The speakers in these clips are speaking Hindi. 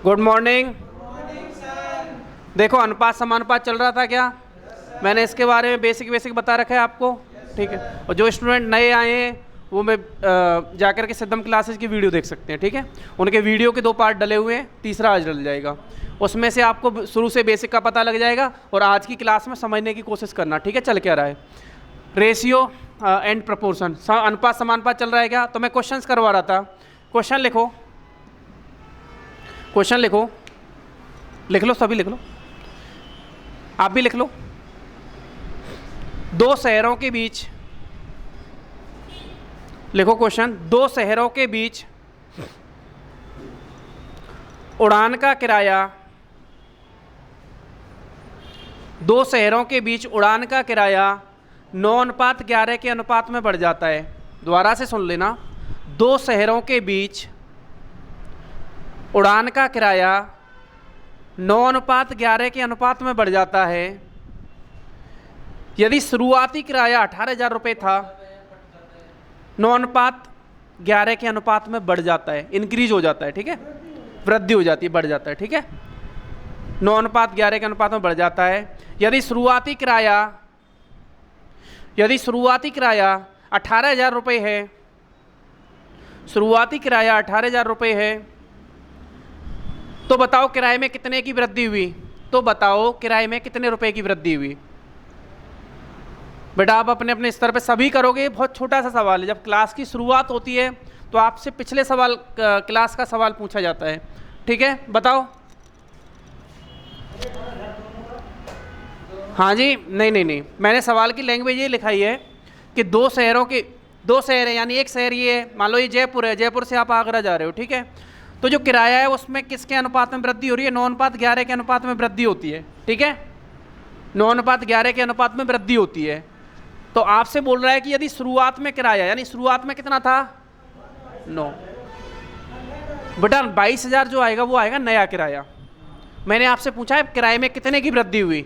Good morning. देखो अनुपात समानुपात चल रहा था क्या? मैंने इसके बारे में बेसिक बता रखा है आपको, ठीक है। और जो स्टूडेंट नए आए हैं वो मैं जाकर के सिद्धम क्लासेस की वीडियो देख सकते हैं, ठीक है। उनके वीडियो के 2 पार्ट डले हुए हैं, तीसरा आज डल जाएगा। उसमें से आपको शुरू से बेसिक का पता लग जाएगा और आज की क्लास में समझने की कोशिश करना, ठीक है। चल क्या रहा है, रेशियो एंड प्रपोर्शन, अनुपात समानुपात चल रहा है क्या? तो मैं क्वेश्चंस करवा रहा था। क्वेश्चन लिखो, क्वेश्चन लिखो, लिख लो, सभी लिख लो, आप भी लिख लो। 2 शहरों के बीच, लिखो क्वेश्चन, 2 शहरों के बीच उड़ान का किराया, 2 शहरों के बीच उड़ान का किराया 9:11 के अनुपात में बढ़ जाता है। दोबारा से सुन लेना, 2 शहरों के बीच उड़ान का किराया 9:11 के अनुपात में बढ़ जाता है यदि शुरुआती किराया 18,000 रुपये था, 9:11 के अनुपात में बढ़ जाता है, इंक्रीज हो जाता है, ठीक है, वृद्धि हो जाती है, बढ़ जाता है, ठीक है। 9:11 के अनुपात में बढ़ जाता है यदि शुरुआती किराया 18,000 रुपये है, शुरुआती किराया 18,000 रुपये है, तो बताओ किराए में कितने की वृद्धि हुई? तो बताओ किराए में कितने रुपए की वृद्धि हुई? बेटा आप अपने अपने स्तर पे सभी करोगे। ये बहुत छोटा सा सवाल है, जब क्लास की शुरुआत होती है तो आपसे पिछले सवाल क्लास का सवाल पूछा जाता है, ठीक है। बताओ। हाँ जी, नहीं, मैंने सवाल की लैंग्वेज ये लिखाई है कि 2 शहर है, यानी एक शहर ये है, मान लो ये जयपुर है, जयपुर से आप आगरा जा रहे हो, ठीक है। तो जो किराया है उसमें किसके अनुपात में वृद्धि हो रही है? 9:11 के अनुपात में वृद्धि होती है, ठीक है। 9:11 के अनुपात में वृद्धि होती है। तो आपसे बोल रहा है कि यदि शुरुआत में किराया, यानी शुरुआत में कितना था? 9। बेटा 22,000 जो आएगा वो आएगा नया किराया। मैंने आपसे पूछा है किराए में कितने की वृद्धि हुई?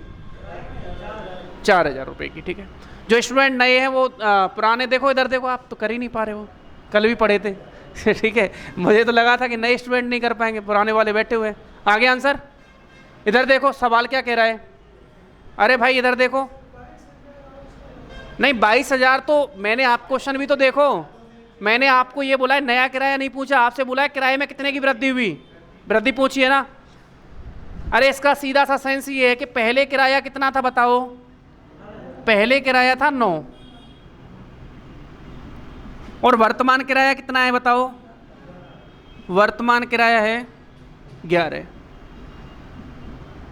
4,000 रुपये की, ठीक है। जो स्टूडेंट नए हैं वो पुराने देखो, इधर देखो, आप तो कर ही नहीं पा रहे हो, कल भी पढ़े थे ठीक है। मुझे तो लगा था कि नए स्टूडेंट नहीं कर पाएंगे, पुराने वाले बैठे हुए हैं। आगे आंसर, इधर देखो सवाल क्या कह रहा है। अरे भाई इधर देखो, नहीं 22,000 तो मैंने आप क्वेश्चन भी तो देखो, मैंने आपको ये बोला है नया किराया नहीं पूछा, आपसे बोला है किराए में कितने की वृद्धि हुई, वृद्धि पूछी है ना। अरे इसका सीधा सा सेंस ये है कि पहले किराया कितना था बताओ? पहले किराया था 9 और वर्तमान किराया कितना है बताओ? वर्तमान किराया है 11,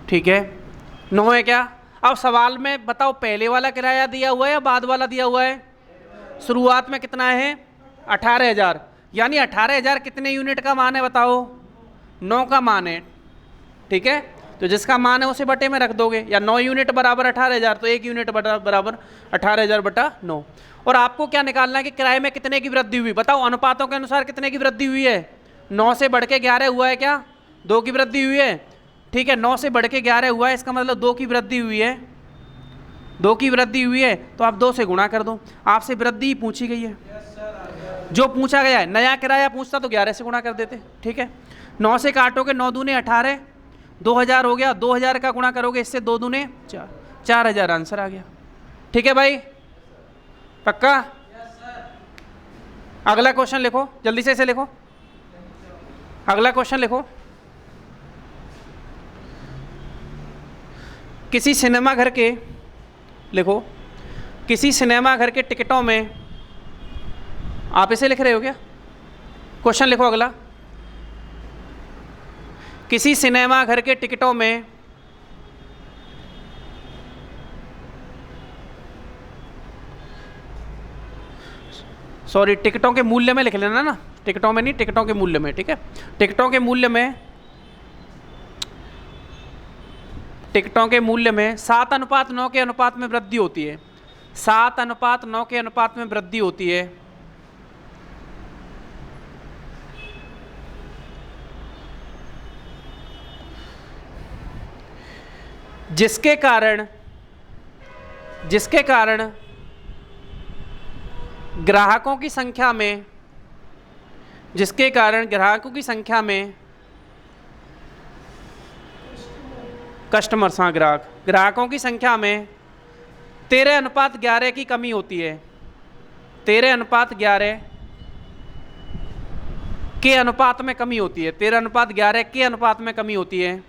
ठीक है। 9 है क्या? अब सवाल में बताओ पहले वाला किराया दिया हुआ है या बाद वाला दिया हुआ है? शुरुआत में कितना है? 18,000, यानी 18,000 कितने यूनिट का मान है बताओ? 9 का मान है, ठीक है। तो जिसका मान है उसे बटे में रख दोगे, या 9 यूनिट बराबर 18,000, तो 1 यूनिट बराबर 18,000 बटा 9। और आपको क्या निकालना है कि किराए में कितने की वृद्धि हुई? बताओ अनुपातों के अनुसार कितने की वृद्धि हुई है? 9 से बढ़ के 11 हुआ है क्या? 2 की वृद्धि हुई है, ठीक है। 9 से बढ़ के 11 हुआ है, इसका मतलब 2 की वृद्धि हुई है, 2 की वृद्धि हुई है, तो आप 2 से गुणा कर दो। आपसे वृद्धि पूछी गई है, जो पूछा गया है। नया किराया पूछता तो 11 से गुणा कर देते, ठीक है। 9 से काटोगे, 9 दूने 18, 2,000 हो गया, 2,000 का गुणा करोगे इससे 2 दूने 4, 4,000 आंसर आ गया, ठीक है भाई, पक्का। अगला क्वेश्चन लिखो, जल्दी से इसे लिखो, अगला क्वेश्चन लिखो। किसी सिनेमा घर के, लिखो, किसी सिनेमा घर के टिकटों में, आप इसे लिख रहे हो क्या? क्वेश्चन लिखो अगला। किसी सिनेमा घर के टिकटों में सॉरी, टिकटों के मूल्य में लिख लेना ना, टिकटों में नहीं, टिकटों के मूल्य में, ठीक है। टिकटों के मूल्य में 7:9 के अनुपात में वृद्धि होती है, 7:9 के अनुपात में वृद्धि होती है। जिसके कारण ग्राहकों की संख्या में कस्टमर्स, हाँ ग्राहक, ग्राहकों की संख्या में 13:11 की कमी होती है। 13:11 के अनुपात में कमी होती है। 13:11 के अनुपात में कमी होती है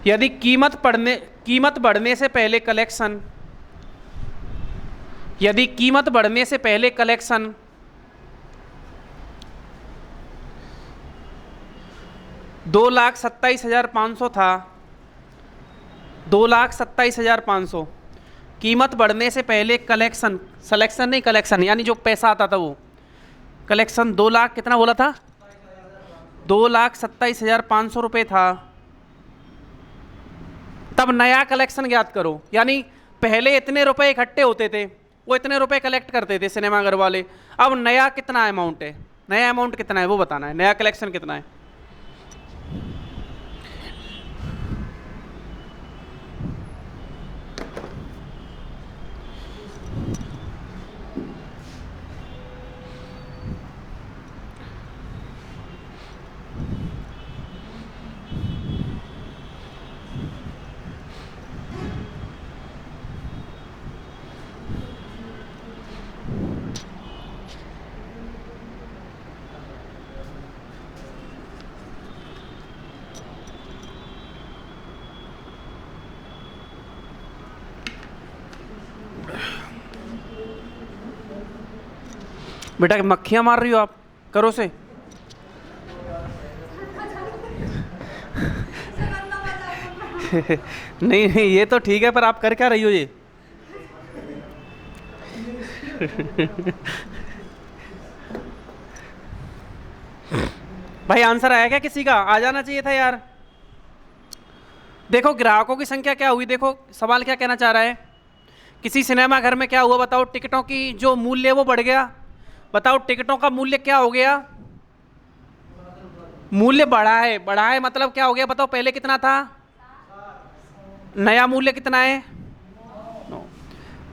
यदि कीमत बढ़ने से पहले कलेक्शन, यदि कीमत बढ़ने से पहले कलेक्शन 2,27,500 था, 2,27,500, कीमत बढ़ने से पहले कलेक्शन, सलेक्शन नहीं कलेक्शन, यानी जो पैसा आता था वो कलेक्शन 2 लाख कितना बोला था, 2,27,500 रुपये था। तब नया कलेक्शन ज्ञात करो, यानी पहले इतने रुपए इकट्ठे होते थे, वो इतने रुपए कलेक्ट करते थे सिनेमाघर वाले, अब नया कितना अमाउंट है, नया अमाउंट कितना है वो बताना है, नया कलेक्शन कितना है। बेटा मक्खियां मार रही हो आप, करो से। नहीं नहीं ये तो ठीक है, पर आप कर क्या रही हो ये? भाई आंसर आया क्या किसी का? आ जाना चाहिए था यार। देखो ग्राहकों की संख्या क्या हुई, देखो सवाल क्या कहना चाह रहा है, किसी सिनेमा घर में क्या हुआ बताओ, टिकटों की जो मूल्य है वो बढ़ गया। बताओ टिकटों का मूल्य क्या हो गया, मूल्य बढ़ा है, बढ़ा है मतलब क्या हो गया बताओ, पहले कितना था, नया मूल्य कितना है 9,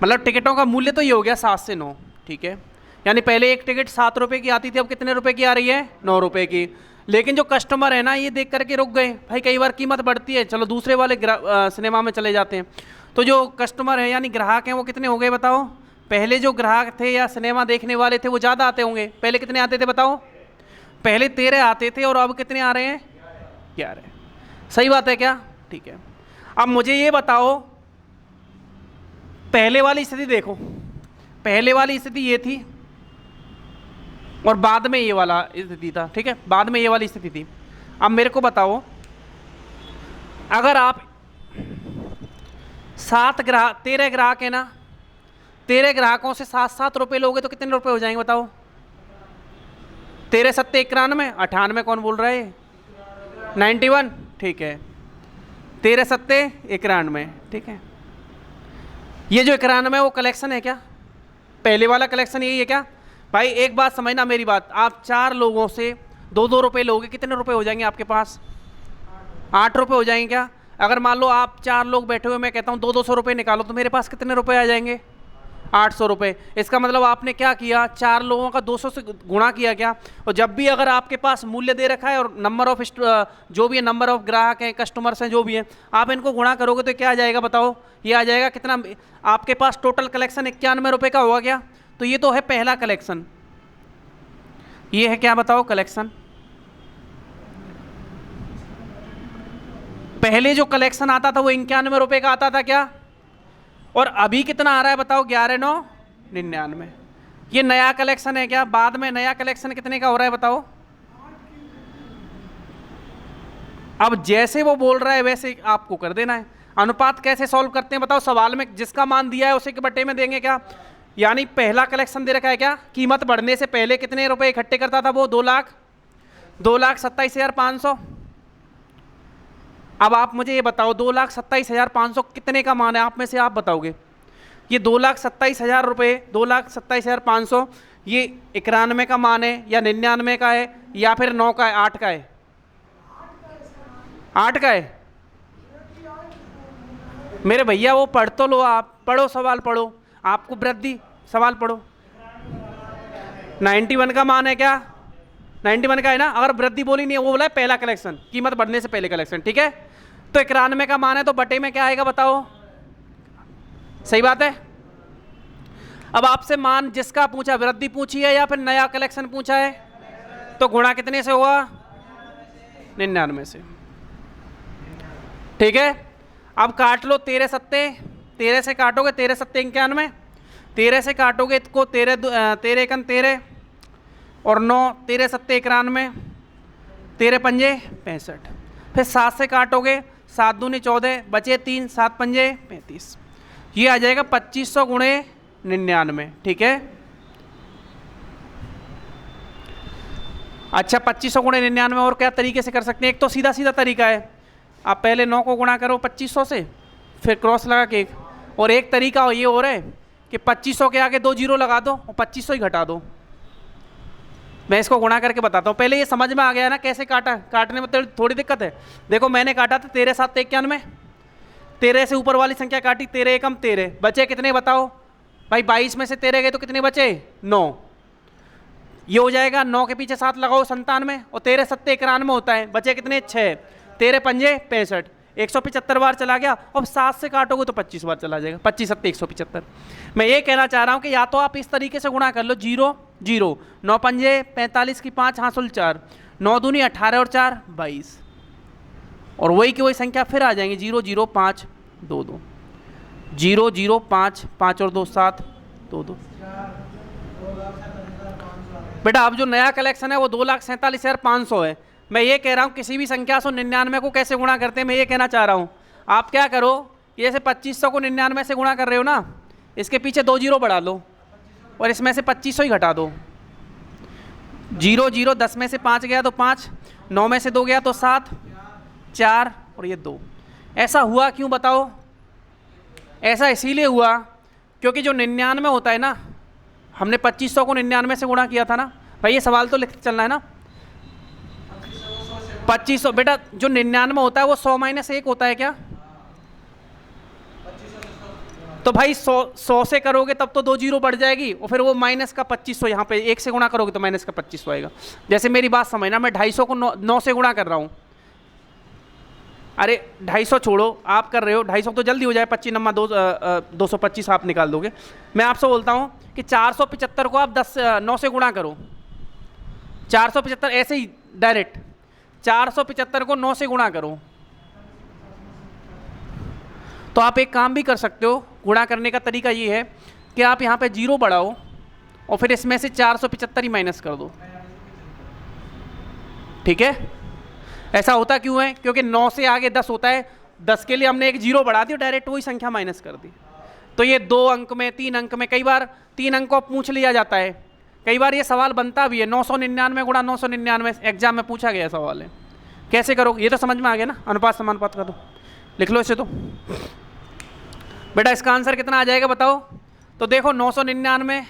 मतलब टिकटों का मूल्य तो ये हो गया 7 से 9, ठीक है। यानी पहले एक टिकट 7 रुपये की आती थी, अब कितने रुपए की आ रही है, 9 रुपये की। लेकिन जो कस्टमर है ना ये देख करके रुक गए, भाई कई बार कीमत बढ़ती है, चलो दूसरे वाले सिनेमा में चले जाते हैं। तो जो कस्टमर है यानी ग्राहक हैं वो कितने हो गए बताओ, पहले जो ग्राहक थे या सिनेमा देखने वाले थे वो ज़्यादा आते होंगे, पहले कितने आते थे बताओ, पहले 13 आते थे और अब कितने आ रहे हैं 11। सही बात है क्या? ठीक है। अब मुझे ये बताओ पहले वाली स्थिति देखो, पहले वाली स्थिति ये थी और बाद में ये वाला स्थिति था, ठीक है, बाद में ये वाली स्थिति थी। अब मेरे को बताओ अगर आप 13 ग्राहक है ना, 13 ग्राहकों से 7-7 रुपये लोगे तो कितने रुपए हो जाएंगे बताओ, 13 7 91, 98 कौन बोल रहा है 91, ठीक है, 13 7 91, ठीक है। ये जो 91 वो कलेक्शन है क्या, पहले वाला कलेक्शन यही है क्या? भाई एक बात समझना मेरी बात, आप 4 लोगों से 2-2 रुपये लोगे, कितने रुपए हो जाएंगे आपके पास, 8 रुपये हो जाएंगे क्या? अगर मान लो आप 4 लोग बैठे हुए, मैं कहता हूँ 200 रुपये निकालो, तो मेरे पास कितने रुपए आ जाएंगे, 800 रुपये। इसका मतलब आपने क्या किया, 4 लोगों का 200 से गुणा किया क्या। और जब भी अगर आपके पास मूल्य दे रखा है और नंबर ऑफ जो भी है, नंबर ऑफ ग्राहक हैं, कस्टमर्स हैं, जो भी हैं, आप इनको गुणा करोगे तो क्या आ जाएगा बताओ, ये आ जाएगा कितना, आपके पास टोटल कलेक्शन 91 रुपये का हुआ क्या। तो ये तो है पहला कलेक्शन, ये है क्या बताओ कलेक्शन। पहले जो कलेक्शन आता था वो 91 रुपये का आता था क्या, और अभी कितना आ रहा है बताओ, 11,999। ये नया कलेक्शन है क्या, बाद में नया कलेक्शन कितने का हो रहा है बताओ। अब जैसे वो बोल रहा है वैसे आपको कर देना है। अनुपात कैसे सॉल्व करते हैं बताओ, सवाल में जिसका मान दिया है उसी के बट्टे में देंगे क्या। यानी पहला कलेक्शन दे रखा है क्या, कीमत बढ़ने से पहले कितने रुपए इकट्ठे करता था वो, 2,27,500। अब आप मुझे ये बताओ 2,27,500 कितने का मान है, आप में से आप बताओगे। ये 2,27,000 रुपये, 2,27,500 ये 91 का मान है या 99 का है या फिर 9 का है, 8 का है, 8 का है। मेरे भैया वो पढ़ तो लो, आप पढ़ो, सवाल पढ़ो, आपको वृद्धि, सवाल पढ़ो। 91 का मान है क्या, 91 का है ना। अगर वृद्धि बोली नहीं है, वो बोला है पहला कलेक्शन, कीमत बढ़ने से पहले कलेक्शन, ठीक है। तो 91 का मान है तो बटे में क्या आएगा बताओ, सही बात है। अब आपसे मान जिसका पूछा, वृद्धि पूछी है या फिर नया कलेक्शन पूछा है, तो गुणा कितने से होगा, 99 से, ठीक है। अब काट लो 13 सत्ते, 13 से काटोगे 13 सत्ते 91, 13 से काटोगे इसको 13 एकन 13 और 9, 13 सत्ते 91, 13 पंजे 65, फिर 7 से काटोगे 7 दूनी 14, बचे 3, 7 पंजे 35, ये आ जाएगा 2500 गुणे 99, ठीक है। अच्छा 2500 गुणे 99 और क्या तरीके से कर सकते हैं, एक तो सीधा सीधा तरीका है, आप पहले 9 को गुणा करो 2500 से, फिर क्रॉस लगा के, और एक तरीका ये हो रहा है कि 2500 के आगे 2 जीरो लगा दो और 2500 ही घटा दो। मैं इसको गुणा करके बताता हूँ, पहले ये समझ में आ गया ना कैसे काटा, काटने में थोड़ी दिक्कत है। देखो मैंने काटा था 13 7 91, 13 से ऊपर वाली संख्या काटी, 13 एकम 13, बचे कितने बताओ भाई, 22 में से 13 गए तो कितने बचे, 9, ये हो जाएगा 9 के पीछे 7 लगाओ 97, और 13 सत्ते 91 होता है, बचे कितने 6, 13 पंजे 65, 175 बार चला गया। अब 7 से काटोगे तो 25 बार चला जाएगा, 25 सत्ते 175। मैं ये कहना चाह रहा हूँ कि या तो आप इस तरीके से गुणा कर लो, 0 0, 9 पंजे 45 की 5 हासिल 4, 9 दूनी 18 और 4 22, और वही की वही संख्या फिर आ जाएंगे, 0 0 5 2 2, 0 0 5 5 और 2 7 2 2। बेटा अब जो नया कलेक्शन है वो 2,47,500 है। मैं ये कह रहा हूँ किसी भी संख्या से 99 को कैसे गुणा करते हैं, मैं ये कहना चाह रहा हूँ। आप क्या करो, जैसे 2500 को 99 से गुणा कर रहे हो ना, इसके पीछे 2 जीरो बढ़ा लो और इसमें से 2500 ही घटा दो। 0 0, 10 में से 5 गया तो 5, 9 में से 2 गया तो 7, 4 और ये 2। ऐसा हुआ क्यों बताओ, ऐसा इसीलिए हुआ क्योंकि जो 99 होता है ना, हमने 2500 को 99 से गुणा किया था ना भाई, ये सवाल तो लिखते चलना है ना। 2500 बेटा जो 99 होता है वो 100 माइनस 1 होता है क्या, तो भाई 100 से करोगे तब तो 2 जीरो बढ़ जाएगी, और फिर वो माइनस का 2500 यहाँ पे 1 से गुणा करोगे तो माइनस का 2500 आएगा। जैसे मेरी बात समझना, मैं 250 को 9 से गुणा कर रहा हूँ, अरे 250 छोड़ो, आप कर रहे हो 250 तो जल्दी हो जाए, 25 नम्मा 225 आप निकाल दोगे। मैं आपसे बोलता हूँ कि 475 को आप 9 से गुणा करो, 475 ऐसे ही डायरेक्ट 475 को 9 से गुणा करो, तो आप एक काम भी कर सकते हो। गुणा करने का तरीका ये है कि आप यहाँ पे 0 बढ़ाओ और फिर इसमें से 475 ही माइनस कर दो, ठीक है। ऐसा होता क्यों है, क्योंकि 9 से आगे 10 होता है, 10 के लिए हमने एक 0 बढ़ा दिया, डायरेक्ट वही संख्या माइनस कर दी। तो ये 2 अंक में 3 अंक में, कई बार 3 अंक को पूछ लिया जाता है, कई बार ये सवाल बनता भी है, 999 गुणा 999 एग्जाम में पूछा गया सवाल है, कैसे करोगे, ये तो समझ में आ गया ना। अनुपात समानुपात का तो लिख लो इसे। तो बेटा इसका आंसर कितना आ जाएगा बताओ, तो देखो 999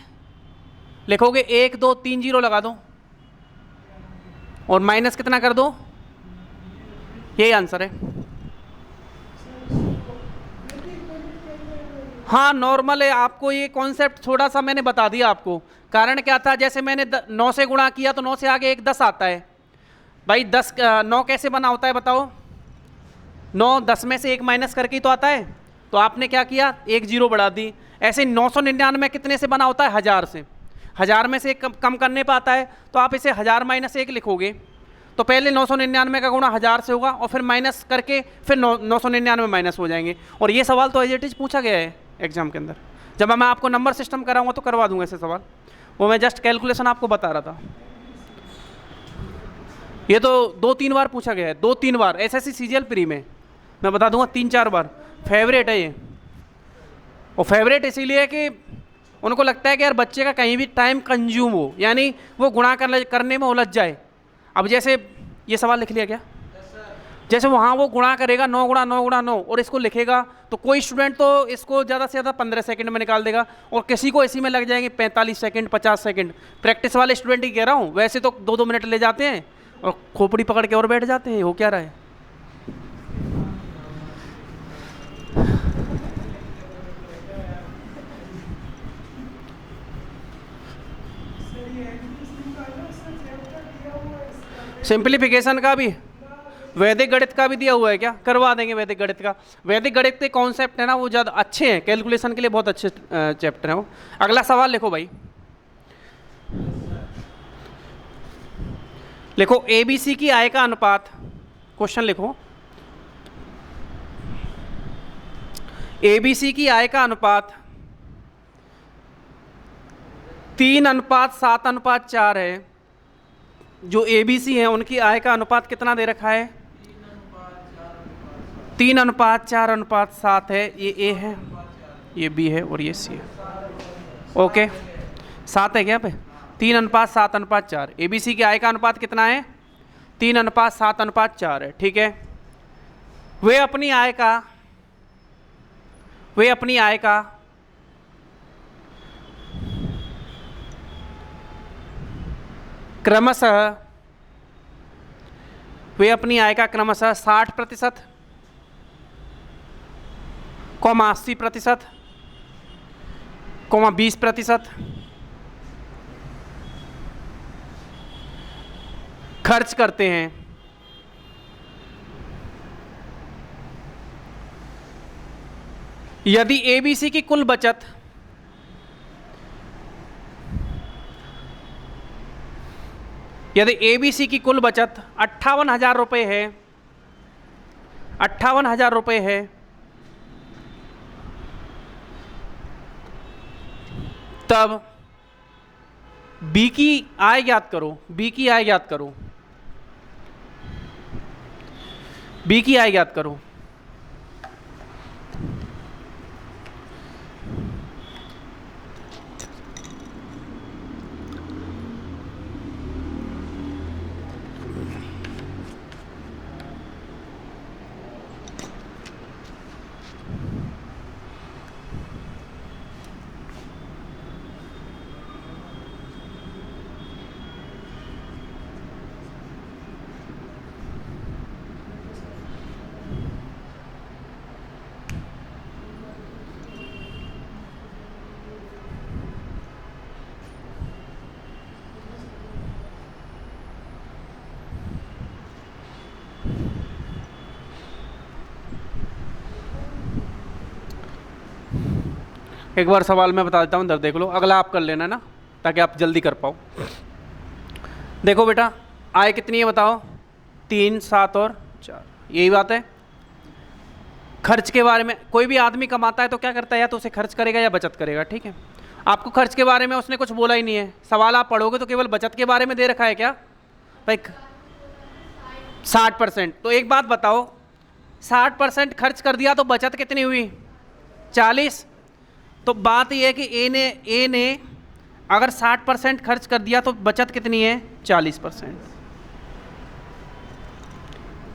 लिखोगे, 1 2 3 जीरो लगा दो और माइनस कितना कर दो, यही आंसर है। हाँ नॉर्मल है, आपको ये कॉन्सेप्ट थोड़ा सा मैंने बता दिया आपको। कारण क्या था, जैसे मैंने 9 से गुणा किया तो 9 से आगे एक 10 आता है भाई, 9 कैसे बना होता है बताओ, 9 10 में से 1 माइनस करके ही तो आता है, तो आपने क्या किया, 1 जीरो बढ़ा दी। ऐसे 999 कितने से बना होता है, 1000 से, 1000 में से 1 कम करने पर आता है, तो आप इसे 1000 माइनस 1 लिखोगे, तो पहले 999 का गुणा 1000 से होगा और फिर माइनस करके फिर 999 माइनस हो जाएंगे। और ये सवाल तो एज इट इज पूछा गया है एग्जाम के अंदर। जब मैं आपको नंबर सिस्टम कराऊंगा तो करवा दूंगा ऐसे सवाल, वो मैं जस्ट कैलकुलेशन आपको बता रहा था। ये तो 2-3 बार पूछा गया है, 2-3 बार एसएससी सीजीएल प्री में, मैं बता दूंगा 3-4 बार। फेवरेट है ये, और फेवरेट इसीलिए कि उनको लगता है कि यार बच्चे का कहीं भी टाइम कंज्यूम हो, यानी वो गुणा करने में उलझ जाए। अब जैसे ये सवाल लिख लिया क्या, जैसे वहाँ वो गुणा करेगा 9 गुणा 9 गुणा 9 और इसको लिखेगा, तो कोई स्टूडेंट तो इसको ज़्यादा से ज़्यादा 15 सेकंड में निकाल देगा, और किसी को इसी में लग जाएंगे 45 सेकंड 50 सेकंड। प्रैक्टिस वाले स्टूडेंट ही कह रहा हूँ, वैसे तो 2-2 मिनट ले जाते हैं और खोपड़ी पकड़ के और बैठ जाते हैं, हो क्या रहा है। सिंप्लीफिकेशन का भी, वैदिक गणित का भी दिया हुआ है क्या? करवा देंगे वैदिक गणित का। वैदिक गणित के कॉन्सेप्ट है ना वो ज़्यादा अच्छे हैं, कैलकुलेशन के लिए बहुत अच्छे चैप्टर हैं वो। अगला सवाल लिखो भाई, लिखो एबीसी की आय का अनुपात। क्वेश्चन लिखो, एबीसी की आय का अनुपात 3:7:4 है। जो एबीसी है उनकी आय का अनुपात कितना दे रखा है? 3:4:7 है। ये ए है, ये बी है और ये सी है। ओके, 7 है क्या पे? 3:7:4। एबीसी की आय का अनुपात कितना है? 3:7:4 है। ठीक है, वे अपनी आय का क्रमशः 60%, 80%, 20% खर्च करते हैं। यदि एबीसी की कुल बचत यदि एबीसी की कुल बचत 58,000 रुपये है, 58,000 रुपये है, तब बी की आय ज्ञात करो। बी की आय ज्ञात करो। बी की आय ज्ञात करो। एक बार सवाल मैं बता देता हूँ, इधर देख लो, अगला आप कर लेना ना ताकि आप जल्दी कर पाओ। देखो बेटा, आय कितनी है बताओ? 3, 7 और 4, यही बात है। खर्च के बारे में, कोई भी आदमी कमाता है तो क्या करता है, या तो उसे खर्च करेगा या बचत करेगा। ठीक है, आपको खर्च के बारे में उसने कुछ बोला ही नहीं है। सवाल आप पढ़ोगे तो केवल बचत के बारे में दे रखा है क्या भाई? 60%। तो एक बात बताओ, 60% खर्च कर दिया तो बचत कितनी हुई? 40। तो बात यह है कि ए ने अगर 60% खर्च कर दिया तो बचत कितनी है? 40%।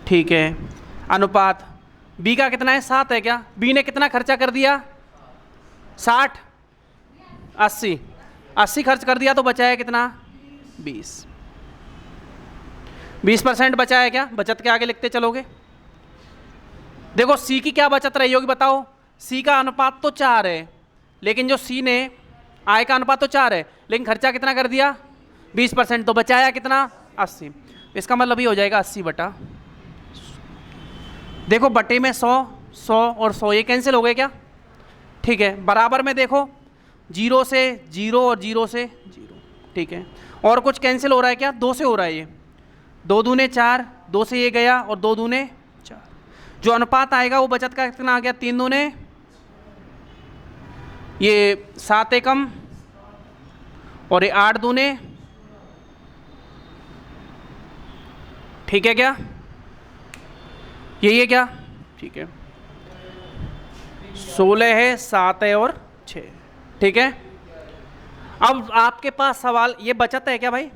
ठीक है, अनुपात बी का कितना है? 7 है क्या? बी ने कितना खर्चा कर दिया? 60, 80, 80 खर्च कर दिया तो बचा है कितना? 20। 20% बचा है क्या? बचत के आगे लिखते चलोगे। देखो सी की क्या बचत रही होगी बताओ? सी का अनुपात तो 4 है, लेकिन जो सी ने आय का अनुपात तो 4 है, लेकिन खर्चा कितना कर दिया? 20%। तो बचाया कितना? 80। इसका मतलब ये हो जाएगा 80 बटा, देखो बटे में 100, 100 और 100 ये कैंसिल हो गए क्या? ठीक है, बराबर में देखो 0 से 0 और 0 से 0। ठीक है, और कुछ कैंसिल हो रहा है क्या? 2 से हो रहा है। ये 2 दूने 4, 2 से ये गया और 2 दूने 4। जो अनुपात आएगा वो बचत का कितना आ गया? 3 दूने, ये 7 एकम और ये 8 दूने। ठीक है क्या? यही है क्या? ठीक है, 16 है, 7 है और 6। ठीक है, अब आपके पास सवाल, ये बचत है क्या भाई?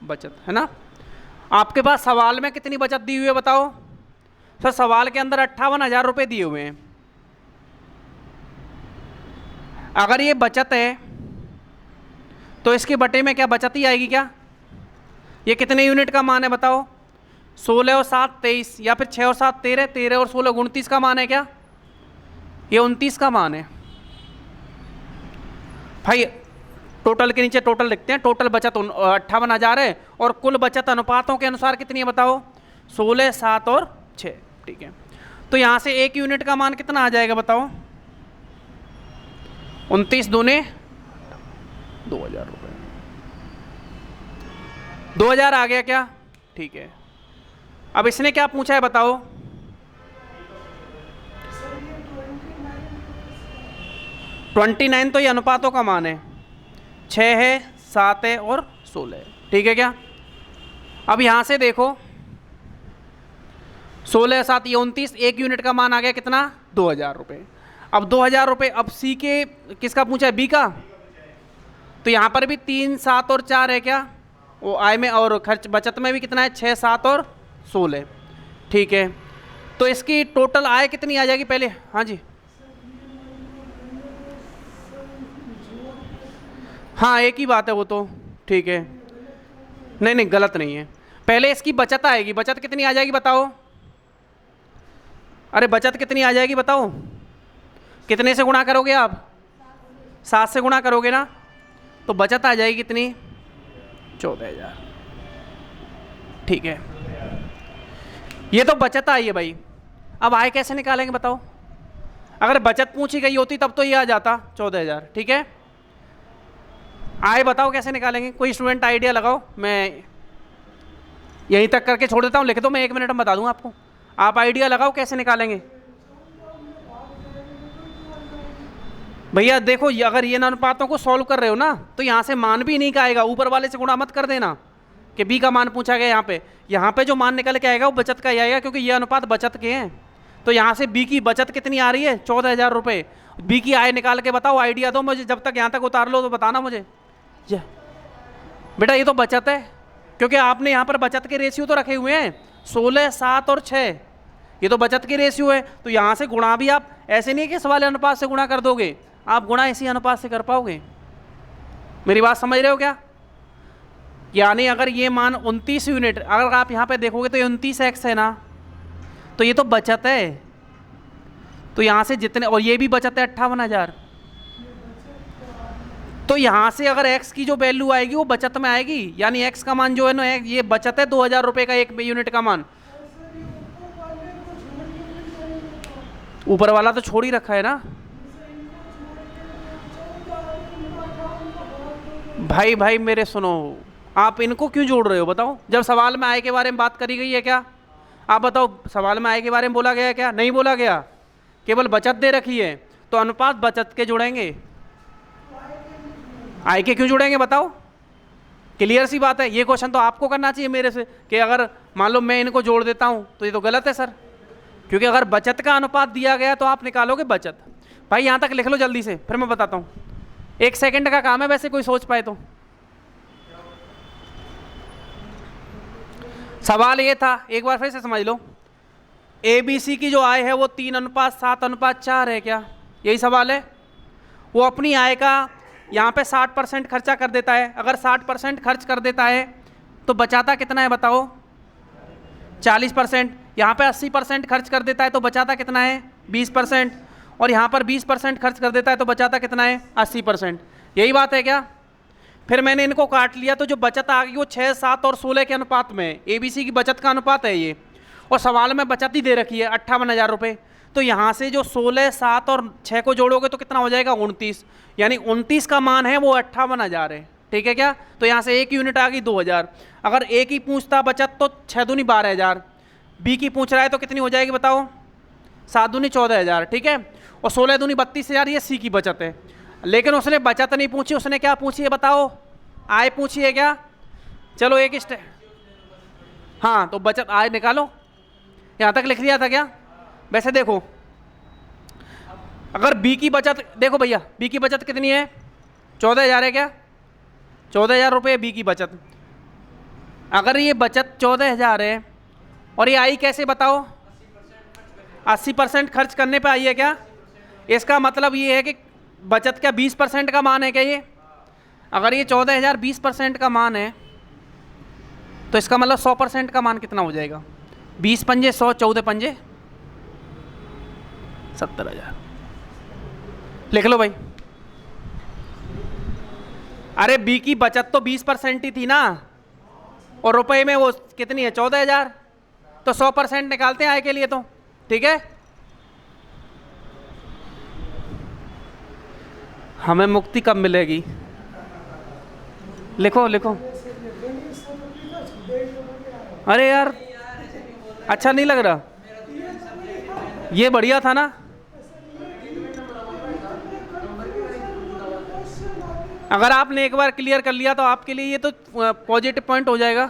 बचत है ना। आपके पास सवाल में कितनी बचत दी हुई है बताओ? सर सवाल के अंदर 58,000 रुपये दिए हुए हैं। अगर ये बचत है तो इसके बटे में क्या बचत ही आएगी क्या? ये कितने यूनिट का मान है बताओ? 16 और 7 23, या फिर 6 और 7 13, 13 और 16 29 का मान है क्या? ये 29 का मान है भाई। टोटल के नीचे टोटल लिखते हैं, टोटल बचत 58,000 है और कुल बचत अनुपातों के अनुसार कितनी है बताओ, 16, 7 और 6। ठीक है, तो यहाँ से 1 यूनिट का मान कितना आ जाएगा बताओ, 29 दूने 2,000 रुपये, 2,000 आ गया क्या? ठीक है, अब इसने क्या पूछा है बताओ, ट्वेंटी 29 तो ये अनुपातों का मान है, 6 है, 7 है और 16 है। ठीक है क्या? अब यहाँ से देखो 16, 7 ये 29, 1 यूनिट का मान आ गया कितना, 2,000 रुपये। अब 2,000 रुपये, अब सी के किसका पूछा है, बी का, तो यहाँ पर भी 3, 7 और 4 है क्या, वो आय में और खर्च बचत में भी कितना है, 6, 7 और 16। ठीक है, तो इसकी टोटल आय कितनी आ जाएगी पहले, हाँ जी, हाँ एक ही बात है वो तो। ठीक है, नहीं नहीं गलत नहीं है, पहले इसकी बचत आएगी, बचत कितनी आ जाएगी बताओ, अरे बचत कितनी आ जाएगी बताओ, कितने से गुणा करोगे आप, 7 से गुणा करोगे ना, तो बचत आ जाएगी कितनी, 14,000। ठीक है, ये तो बचत आई है भाई। अब आय कैसे निकालेंगे बताओ, अगर बचत पूछी गई होती तब तो ये आ जाता 14,000। ठीक है, आय बताओ कैसे निकालेंगे, कोई स्टूडेंट आइडिया लगाओ, मैं यहीं तक करके छोड़ देता हूँ, लिख दो, मैं 1 मिनट में बता दूंगा आपको, आप आइडिया लगाओ कैसे निकालेंगे। भैया देखो, अगर ये अनुपातों को सॉल्व कर रहे हो ना, तो यहाँ से मान भी नहीं का आएगा, ऊपर वाले से गुणा मत कर देना कि बी का मान पूछा गया, यहाँ पे जो मान निकल के आएगा वो बचत का ही आएगा, क्योंकि ये अनुपात बचत के हैं। तो यहाँ से बी की बचत कितनी आ रही है, 14,000 रुपये। बी की आय निकाल के बताओ, आइडिया दो मुझे, जब तक यहाँ तक उतार लो तो बताना मुझे। बेटा ये तो बचत है, क्योंकि आपने यहाँ पर बचत के रेशियो तो रखे हुए हैं, 16, 7 और 6, ये तो बचत के रेशियो है। तो यहाँ से गुणा भी आप ऐसे नहीं कि इस वाले अनुपात से गुणा कर दोगे, आप गुणा इसी अनुपात से कर पाओगे। मेरी बात समझ रहे हो क्या? यानी अगर ये मान 29 यूनिट, अगर आप यहाँ पे देखोगे तो ये 29x है ना, तो ये तो बचत है। तो यहाँ से जितने, और ये भी बचत है 58,000, तो यहाँ से अगर x की जो वैल्यू आएगी वो बचत में आएगी, यानी x का मान जो है ना, ये बचत है 2,000 रुपये का 1 यूनिट का मान। ऊपर वाला तो छोड़ ही रखा है ना भाई। भाई मेरे सुनो, आप इनको क्यों जोड़ रहे हो बताओ, जब सवाल में आय के बारे में बात करी गई है क्या? आप बताओ, सवाल में आय के बारे में बोला गया है क्या? नहीं बोला गया, केवल बचत दे रखी है, तो अनुपात बचत के जुड़ेंगे, आय के क्यों जुड़ेंगे बताओ? क्लियर सी बात है। ये क्वेश्चन तो आपको करना चाहिए मेरे से कि अगर मान लो मैं इनको जोड़ देता हूं तो ये तो गलत है सर, क्योंकि अगर बचत का अनुपात दिया गया तो आप निकालोगे बचत। भाई यहां तक लिख लो जल्दी से, फिर मैं बताता हूं, 1 सेकंड का काम है वैसे, कोई सोच पाए तो। सवाल ये था, एक बार फिर से समझ लो, ABC की जो आय है वो 3:7:4 है क्या? यही सवाल है। वो अपनी आय का यहाँ पे 60% खर्चा कर देता है, अगर 60% खर्च कर देता है तो बचाता कितना है बताओ? 40%। यहाँ पे 80% खर्च कर देता है तो बचाता कितना है? 20%। और यहाँ पर 20% खर्च कर देता है तो बचाता कितना है? 80%। यही बात है क्या? फिर मैंने इनको काट लिया तो जो बचत आ गई वो 6, 7 और 16 के अनुपात में है। ABC की बचत का अनुपात है ये, और सवाल में बचत ही दे रखी है 58,000 रुपये। तो यहाँ से जो 16, 7 और 6 को जोड़ोगे तो कितना हो जाएगा? 29। यानी 29 का मान है वो 58,000 है। ठीक है क्या? तो यहाँ से 1 यूनिट आ गई 2,000। अगर A की पूछता बचत तो 6 दूनी 12,000, B की पूछ रहा है तो कितनी हो जाएगी बताओ? 7 दूनी 14,000। ठीक है, और 16 दूनी 32,000, ये C की बचत है। लेकिन उसने बचत नहीं पूछी, उसने क्या पूछी है बताओ? आय पूछी है क्या? चलो एक स्टेप, हाँ तो बचत आय निकालो। यहाँ तक लिख लिया था क्या? वैसे देखो, अगर B की बचत देखो भैया, B की बचत कितनी है? 14,000 है क्या? 14,000 रुपये B की बचत। अगर ये बचत 14,000 है और ये आई कैसे बताओ? 80% खर्च करने पे आई है क्या? इसका मतलब ये है कि बचत क्या 20% का मान है क्या ये? अगर ये 14,000 20% का मान है तो इसका मतलब 100% का मान कितना हो जाएगा? 20 पंजे 100, 14 पंजे 70,000। लिख लो भाई, अरे बी की बचत तो 20% ही थी ना, और रुपए में वो कितनी है 14,000, तो 100% निकालते हैं आय के लिए तो, ठीक है। हमें मुक्ति कब मिलेगी? लिखो लिखो। अरे यार अच्छा नहीं लग रहा, ये बढ़िया था ना। अगर आपने एक बार क्लियर कर लिया तो आपके लिए ये तो पॉजिटिव पॉइंट हो जाएगा।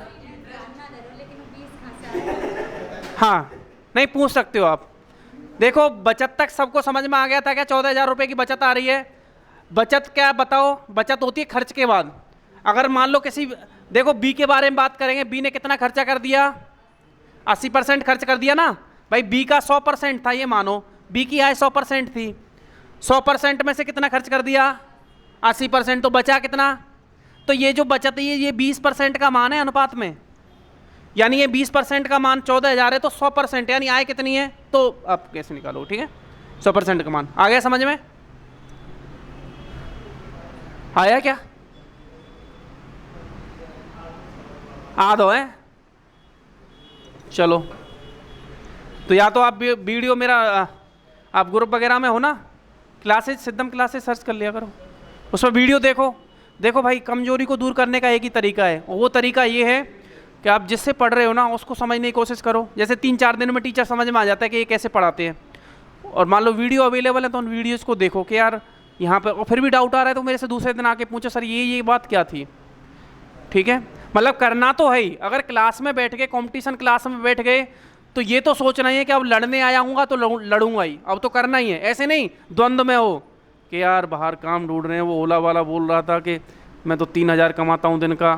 हाँ नहीं पूछ सकते हो आप। देखो बचत तक सबको समझ में आ गया था क्या? 14,000 रुपये की बचत आ रही है। बचत क्या बताओ? बचत होती है खर्च के बाद। अगर मान लो किसी, देखो बी के बारे में बात करेंगे, बी ने कितना खर्चा कर दिया? 80% खर्च कर दिया ना भाई। बी का 100% था, ये मानो बी की आय 100% थी, 100% में से कितना खर्च कर दिया? 80%। तो बचा कितना? तो ये जो बचत है ये 20% का मान है अनुपात में, यानी ये 20% का मान 14,000 है, तो 100% यानी आय कितनी है? तो आप कैसे निकालो, ठीक है 100% का मान। आ गया समझ में? आया क्या? आ दो है। चलो तो या तो आप वीडियो मेरा, आप ग्रुप वगैरह में हो ना, क्लासेज सिद्धम क्लासेज सर्च कर लिया करो, उसमें वीडियो देखो। देखो भाई कमजोरी को दूर करने का एक ही तरीका है, और वो तरीका ये है कि आप जिससे पढ़ रहे हो ना उसको समझने की कोशिश करो। जैसे 3-4 दिन में टीचर समझ में आ जाता है कि ये कैसे पढ़ाते हैं, और मान लो वीडियो अवेलेबल है तो उन वीडियोज़ को देखो कि यार यहाँ पर, और फिर भी डाउट आ रहा है तो मेरे से दूसरे दिन आके पूछो सर ये बात क्या थी, ठीक है। मतलब करना तो है ही। अगर क्लास में बैठ के, कंपटीशन क्लास में बैठ गए तो ये तो सोचना ही है कि अब लड़ने आया हूँगा तो लड़ूंगा ही, अब तो करना ही है। ऐसे नहीं द्वंद्व में हो कि यार बाहर काम ढूंढ रहे हैं, वो ओला वाला बोल रहा था कि मैं तो 3,000 कमाता हूँ दिन का,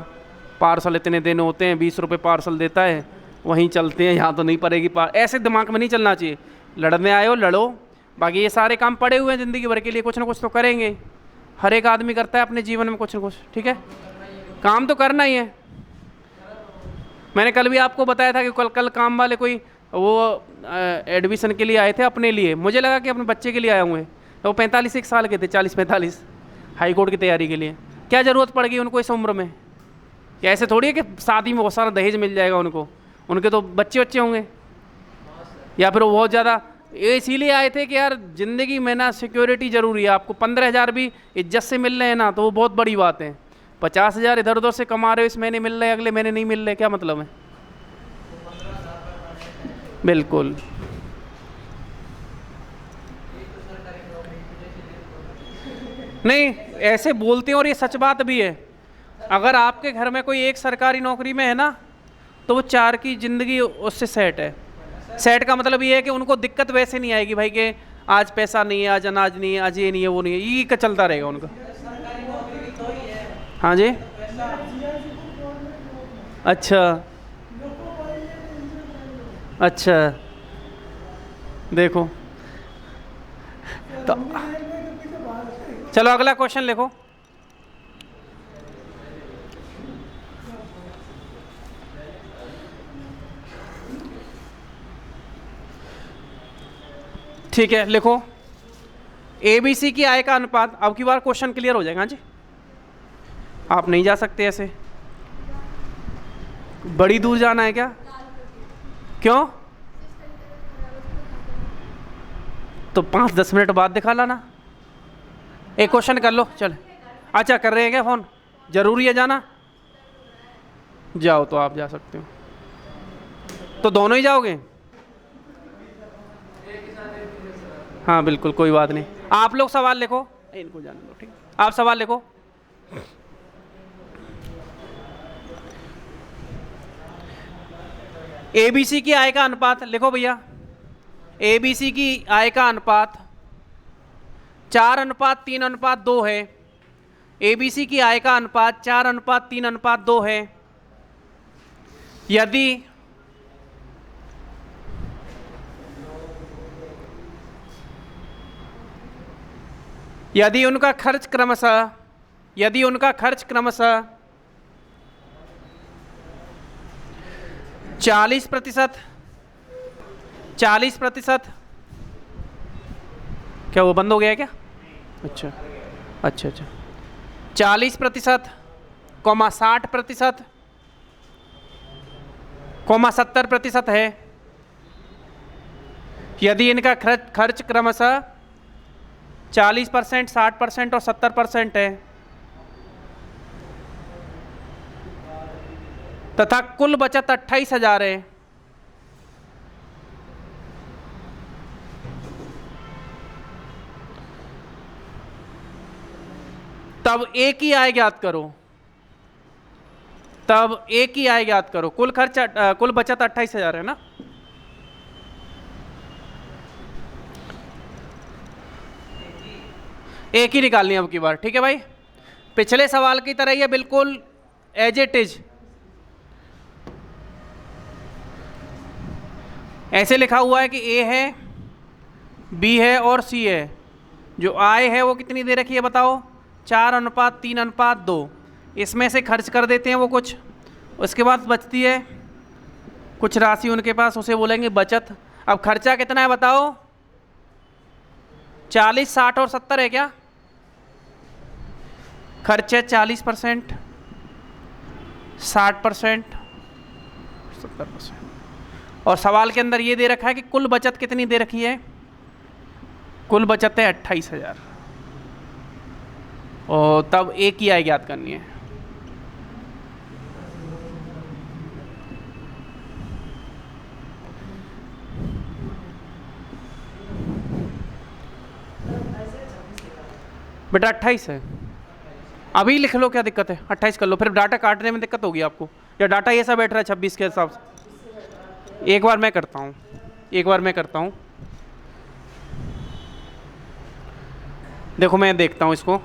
पार्सल इतने देने होते हैं, 20 रुपये पार्सल देता है, वहीं चलते हैं, यहाँ तो नहीं पड़ेगी ऐसे दिमाग में नहीं चलना चाहिए। लड़ने आए हो लड़ो, बाकी ये सारे काम पड़े हुए हैं ज़िंदगी भर के लिए, कुछ ना कुछ तो करेंगे। हर एक आदमी करता है अपने जीवन में कुछ ना कुछ, ठीक है, काम तो करना ही है। मैंने कल भी आपको बताया था कि कल काम वाले कोई वो एडमिशन के लिए आए थे अपने लिए, मुझे लगा कि अपने बच्चे के लिए आए हुए हैं, तो वो 45 साल के थे, 40-45, हाई कोर्ट की तैयारी के लिए। क्या ज़रूरत पड़ गई उनको इस उम्र में? क्या ऐसे थोड़ी है कि शादी में बहुत सारा दहेज मिल जाएगा उनको, उनके तो बच्चे होंगे, या फिर वो बहुत ज़्यादा। ये इसीलिए आए थे कि यार ज़िंदगी में ना सिक्योरिटी ज़रूरी है। आपको 15,000 भी इज्जत से मिल रहे हैं ना तो वो बहुत बड़ी बात है। 50,000 इधर उधर से कमा रहे हो, इस महीने मिल रहे, अगले महीने नहीं मिल रहे, क्या मतलब है? बिल्कुल नहीं, ऐसे बोलते हैं और ये सच बात भी है। अगर आपके घर में कोई एक सरकारी नौकरी में है ना तो वो 4 की ज़िंदगी उससे सेट है। सेट का मतलब ये है कि उनको दिक्कत वैसे नहीं आएगी भाई कि आज पैसा नहीं है, आज अनाज नहीं है, आज ये नहीं है, वो नहीं है, ये का चलता रहेगा उनका। हाँ जी, अच्छा अच्छा, देखो तो चलो अगला क्वेश्चन लिखो। ठीक है लिखो, एबीसी की आय का अनुपात। अब की बार क्वेश्चन क्लियर हो जाएगा। हाँ जी, आप नहीं जा सकते ऐसे, बड़ी दूर जाना है क्या? क्यों? तो 5-10 मिनट बाद दिखा लाना। एक क्वेश्चन कर लो, चल। अच्छा कर रहे हैं क्या फ़ोन? ज़रूरी है जाना? जाओ तो आप जा सकते हो, तो दोनों ही जाओगे? हाँ बिल्कुल, कोई बात नहीं। आप लोग सवाल लिखो, इनको जाने दो, ठीक। आप सवाल लिखो। एबीसी की आय का अनुपात लिखो भैया। एबीसी की आय का अनुपात 4:3:2 है। एबीसी की आय का अनुपात 4:3:2 है। यदि उनका खर्च क्रमशः 40%, क्या वो बंद हो गया है क्या? अच्छा अच्छा अच्छा, 40%, कॉमा 60%, कॉमा 70% है। यदि इनका खर्च क्रमशः 40%, 60% और 70% है तथा कुल बचत 28,000 है, तब एक ही आय ज्ञात करो। तब एक ही आय ज्ञात करो। कुल बचत 28,000 है ना। एक ही निकालनी है अब की बार, ठीक है भाई। पिछले सवाल की तरह ये बिल्कुल एज इट इज ऐसे लिखा हुआ है कि ए है, बी है और सी है। जो आय है वो कितनी दे रखी है बताओ, 4:3:2। इसमें से खर्च कर देते हैं वो कुछ, उसके बाद बचती है कुछ राशि उनके पास, उसे बोलेंगे बचत। अब खर्चा कितना है बताओ, 40, 60 और 70 है क्या। खर्चे 40%, 60%, 70%। और सवाल के अंदर ये दे रखा है कि कुल बचत कितनी दे रखी है, कुल बचत है 28,000। और तब एक ही आय ज्ञात करनी है। बेटा 28 है, अभी लिख लो, क्या दिक्कत है, 28 कर लो। फिर डाटा काटने में दिक्कत होगी आपको, या डाटा ये सब बैठ रहा है 26 के हिसाब से। एक बार मैं करता हूँ, देखो मैं देखता हूँ इसको।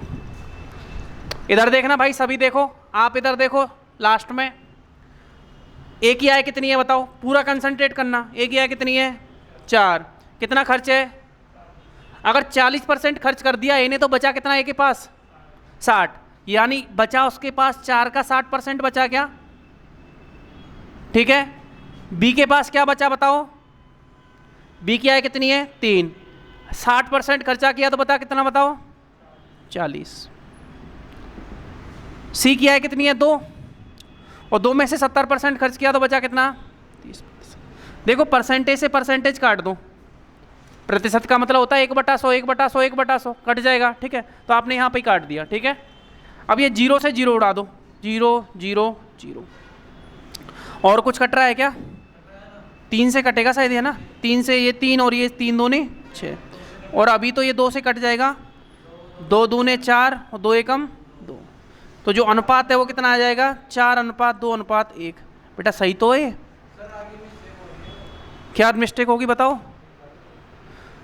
इधर देखना भाई, सभी देखो, आप इधर देखो। लास्ट में एक ही आय कितनी है बताओ, पूरा कंसंट्रेट करना। एक ही आय कितनी है, 4। कितना खर्च है, अगर 40% खर्च कर दिया इन्हें तो बचा कितना ए के पास, 60। यानी बचा उसके पास 4 का 60% बचा क्या, ठीक है। बी के पास क्या बचा बताओ, बी की आय कितनी है, 3। 60% खर्चा किया तो बता कितना बताओ, 40। सी की आय कितनी है, 2, और 2 में से 70% खर्च किया तो बचा कितना, 30%। देखो परसेंटेज से परसेंटेज काट दो, प्रतिशत का मतलब होता है 1/100, 1/100, 1/100 कट जाएगा, ठीक है। तो आपने यहाँ पे ही काट दिया, ठीक है। अब ये 0 से 0 उड़ा दो, 0 0 0। और कुछ कट रहा है क्या, 3 से कटेगा शायद, है ना। 3 से ये 3 और ये 3 दूने 6, और अभी तो ये 2 से कट जाएगा, 2 दूने 4 और 2 एकम 2। तो जो अनुपात है वो कितना आ जाएगा, 4:2:1। बेटा सही तो है, क्या मिस्टेक होगी बताओ।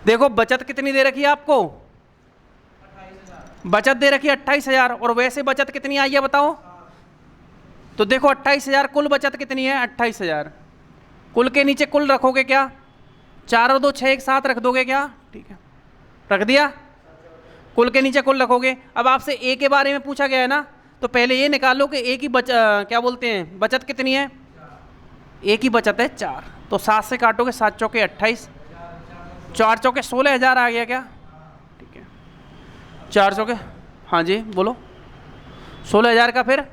देखो बचत कितनी दे रखी है आपको, बचत दे रखी है 28,000, और वैसे बचत कितनी आई है बताओ। तो देखो 28,000, कुल बचत कितनी है 28,000। कुल के नीचे कुल रखोगे क्या, 4 और 2 6 एक साथ रख दोगे क्या, ठीक है, रख दिया। कुल के नीचे कुल रखोगे। अब आपसे ए के बारे में पूछा गया है ना, तो पहले ये निकालो कि ए की क्या बोलते हैं, बचत कितनी है। ए की बचत है 4, तो 7 से काटोगे, 7 चौके 28, 4 चौके 16,000 आ गया क्या, ठीक है। 4 चौके, हाँ जी बोलो, 16,000 का। फिर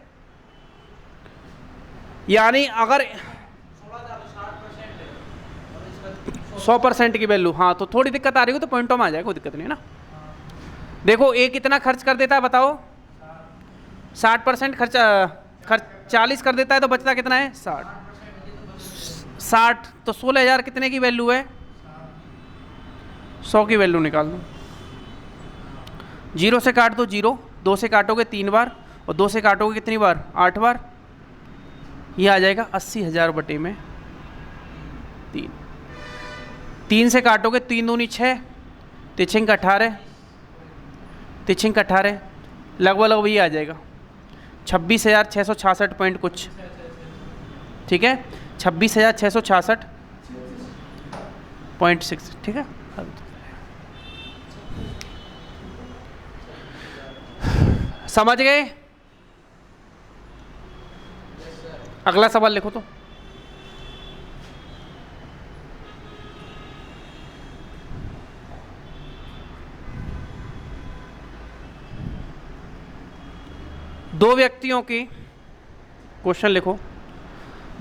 यानी अगर 100% की वैल्यू, हाँ तो थोड़ी दिक्कत आ रही हो तो पॉइंटों में आ जाएगा, कोई दिक्कत नहीं है ना। देखो ए कितना खर्च कर देता है बताओ, 60% खर्च 40 कर देता है, तो बचता कितना है 60। तो 16,000 कितने की वैल्यू है, 100 की वैल्यू निकाल दो। 0 से काट दो 0, 2 से काटोगे 3 बार, और 2 से काटोगे कितनी बार, 8 बार। ये आ जाएगा 80,000 बटे में 3। 3 से काटोगे 3 दूनी 6, तिछिंक 18, तिछिंक 18, लगभग ये आ जाएगा 26,666 पॉइंट कुछ, ठीक है। 26,666.6, ठीक है। समझ गए। अगला सवाल लिखो तो। दो व्यक्तियों की, क्वेश्चन लिखो,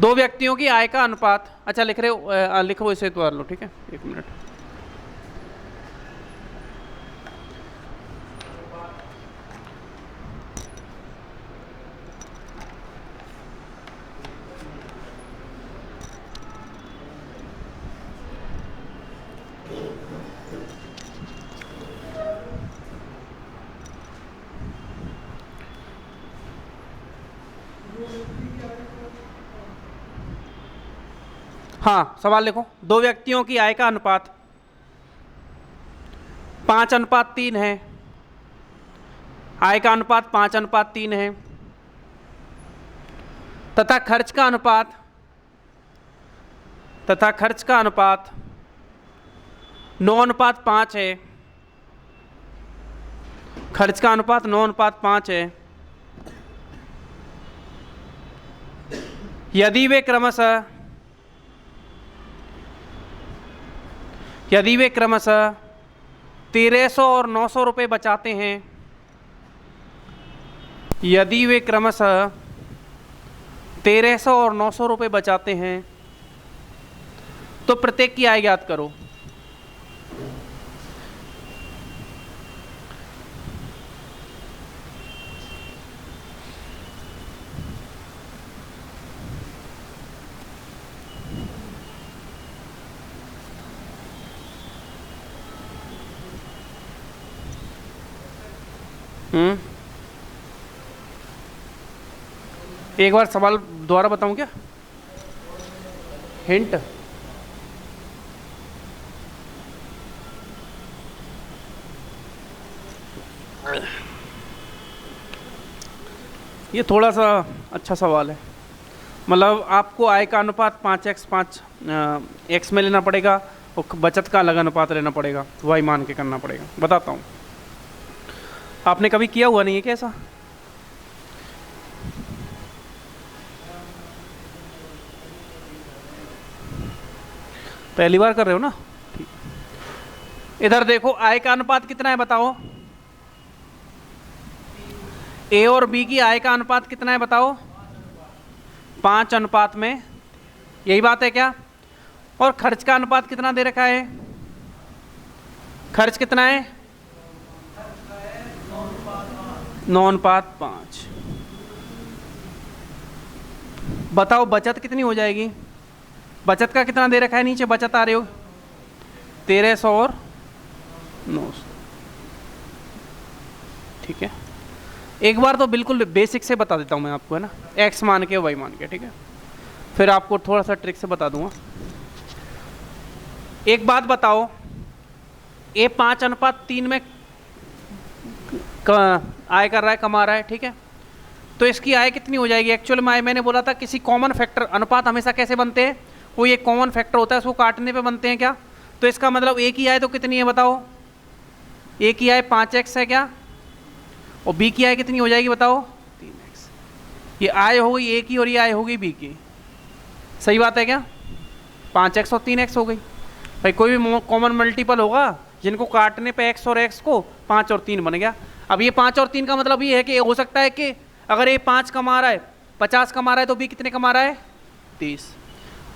दो व्यक्तियों की आय का अनुपात, अच्छा लिख रहे हो, लिखो इसे तो लो, ठीक है, एक मिनट। हाँ, सवाल लिखो। दो व्यक्तियों की आय का अनुपात 5:3 है। आय का अनुपात 5:3 है तथा खर्च का अनुपात 9:5 है। खर्च का अनुपात 9:5 है। यदि वे क्रमशः 1300 और 900 रुपये बचाते हैं, यदि वे क्रमशः 1300 और 900 रुपये बचाते हैं तो प्रत्येक की आय ज्ञात करो। एक बार सवाल दोबारा बताऊं क्या? हिंट, ये थोड़ा सा अच्छा सवाल है। मतलब आपको आय का अनुपात 5x में लेना पड़ेगा और बचत का अलग अनुपात लेना पड़ेगा, वही मान के करना पड़ेगा। बताता हूँ, आपने कभी किया हुआ नहीं है क्या ऐसा? पहली बार कर रहे हो ना? ठीक। इधर देखो, आय का अनुपात कितना है बताओ? ए और बी की आय का अनुपात कितना है बताओ? 5 में, यही बात है क्या? और खर्च का अनुपात कितना दे रखा है? खर्च कितना है? 9:5। बताओ बचत कितनी हो जाएगी? बचत का कितना दे रखा है? नीचे बचत आ रही हो 1300 और 900। ठीक है, एक बार तो बिल्कुल बेसिक से बता देता हूँ मैं आपको, है ना, एक्स मान के वाई मान के, ठीक है। फिर आपको थोड़ा सा ट्रिक से बता दूंगा। एक बात बताओ, ए 5:3 में आय कर रहा है, कमा रहा है, ठीक है, तो इसकी आय कितनी हो जाएगी? एक्चुअल में आय मैंने बोला था किसी कॉमन फैक्टर, अनुपात हमेशा कैसे बनते हैं? कोई एक कॉमन फैक्टर होता है, उसको काटने पे बनते हैं क्या? तो इसका मतलब ए की आय तो कितनी है बताओ? ए की आय 5x है क्या? और बी की आय कितनी हो जाएगी बताओ? 3x। ये आय हो गई ए की और ये आय हो गई बी की। सही बात है क्या? 5x और 3x हो गई। भाई कोई भी कॉमन मल्टीपल होगा जिनको काटने पे x और x को 5 और 3 बन गया। अब ये 5 और 3 का मतलब ये है कि हो सकता है कि अगर ए 5 कमा रहा है, 50 कमा रहा है, तो बी कितने कमा रहा है? 30।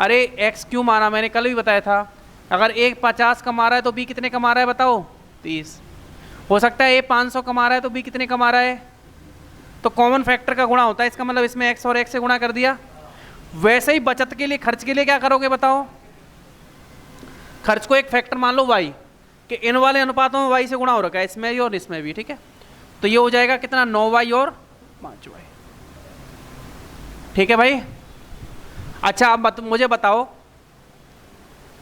अरे x क्यों मारा? मैंने कल भी बताया था, अगर ए 50 कमा रहा है तो बी कितने कमा रहा है बताओ? 30। हो सकता है ए 500 कमा रहा है तो बी कितने कमा रहा है? तो कॉमन फैक्टर का गुणा होता है, इसका मतलब इसमें x और x से गुणा कर दिया। वैसे ही बचत के लिए, खर्च के लिए क्या करोगे बताओ? खर्च को एक फैक्टर मान लो y, कि इन वाले अनुपातों में y से गुणा हो रखा है, इसमें भी और इसमें भी, ठीक है। तो ये हो जाएगा कितना? 9y और 5y। ठीक है भाई। अच्छा अब मुझे बताओ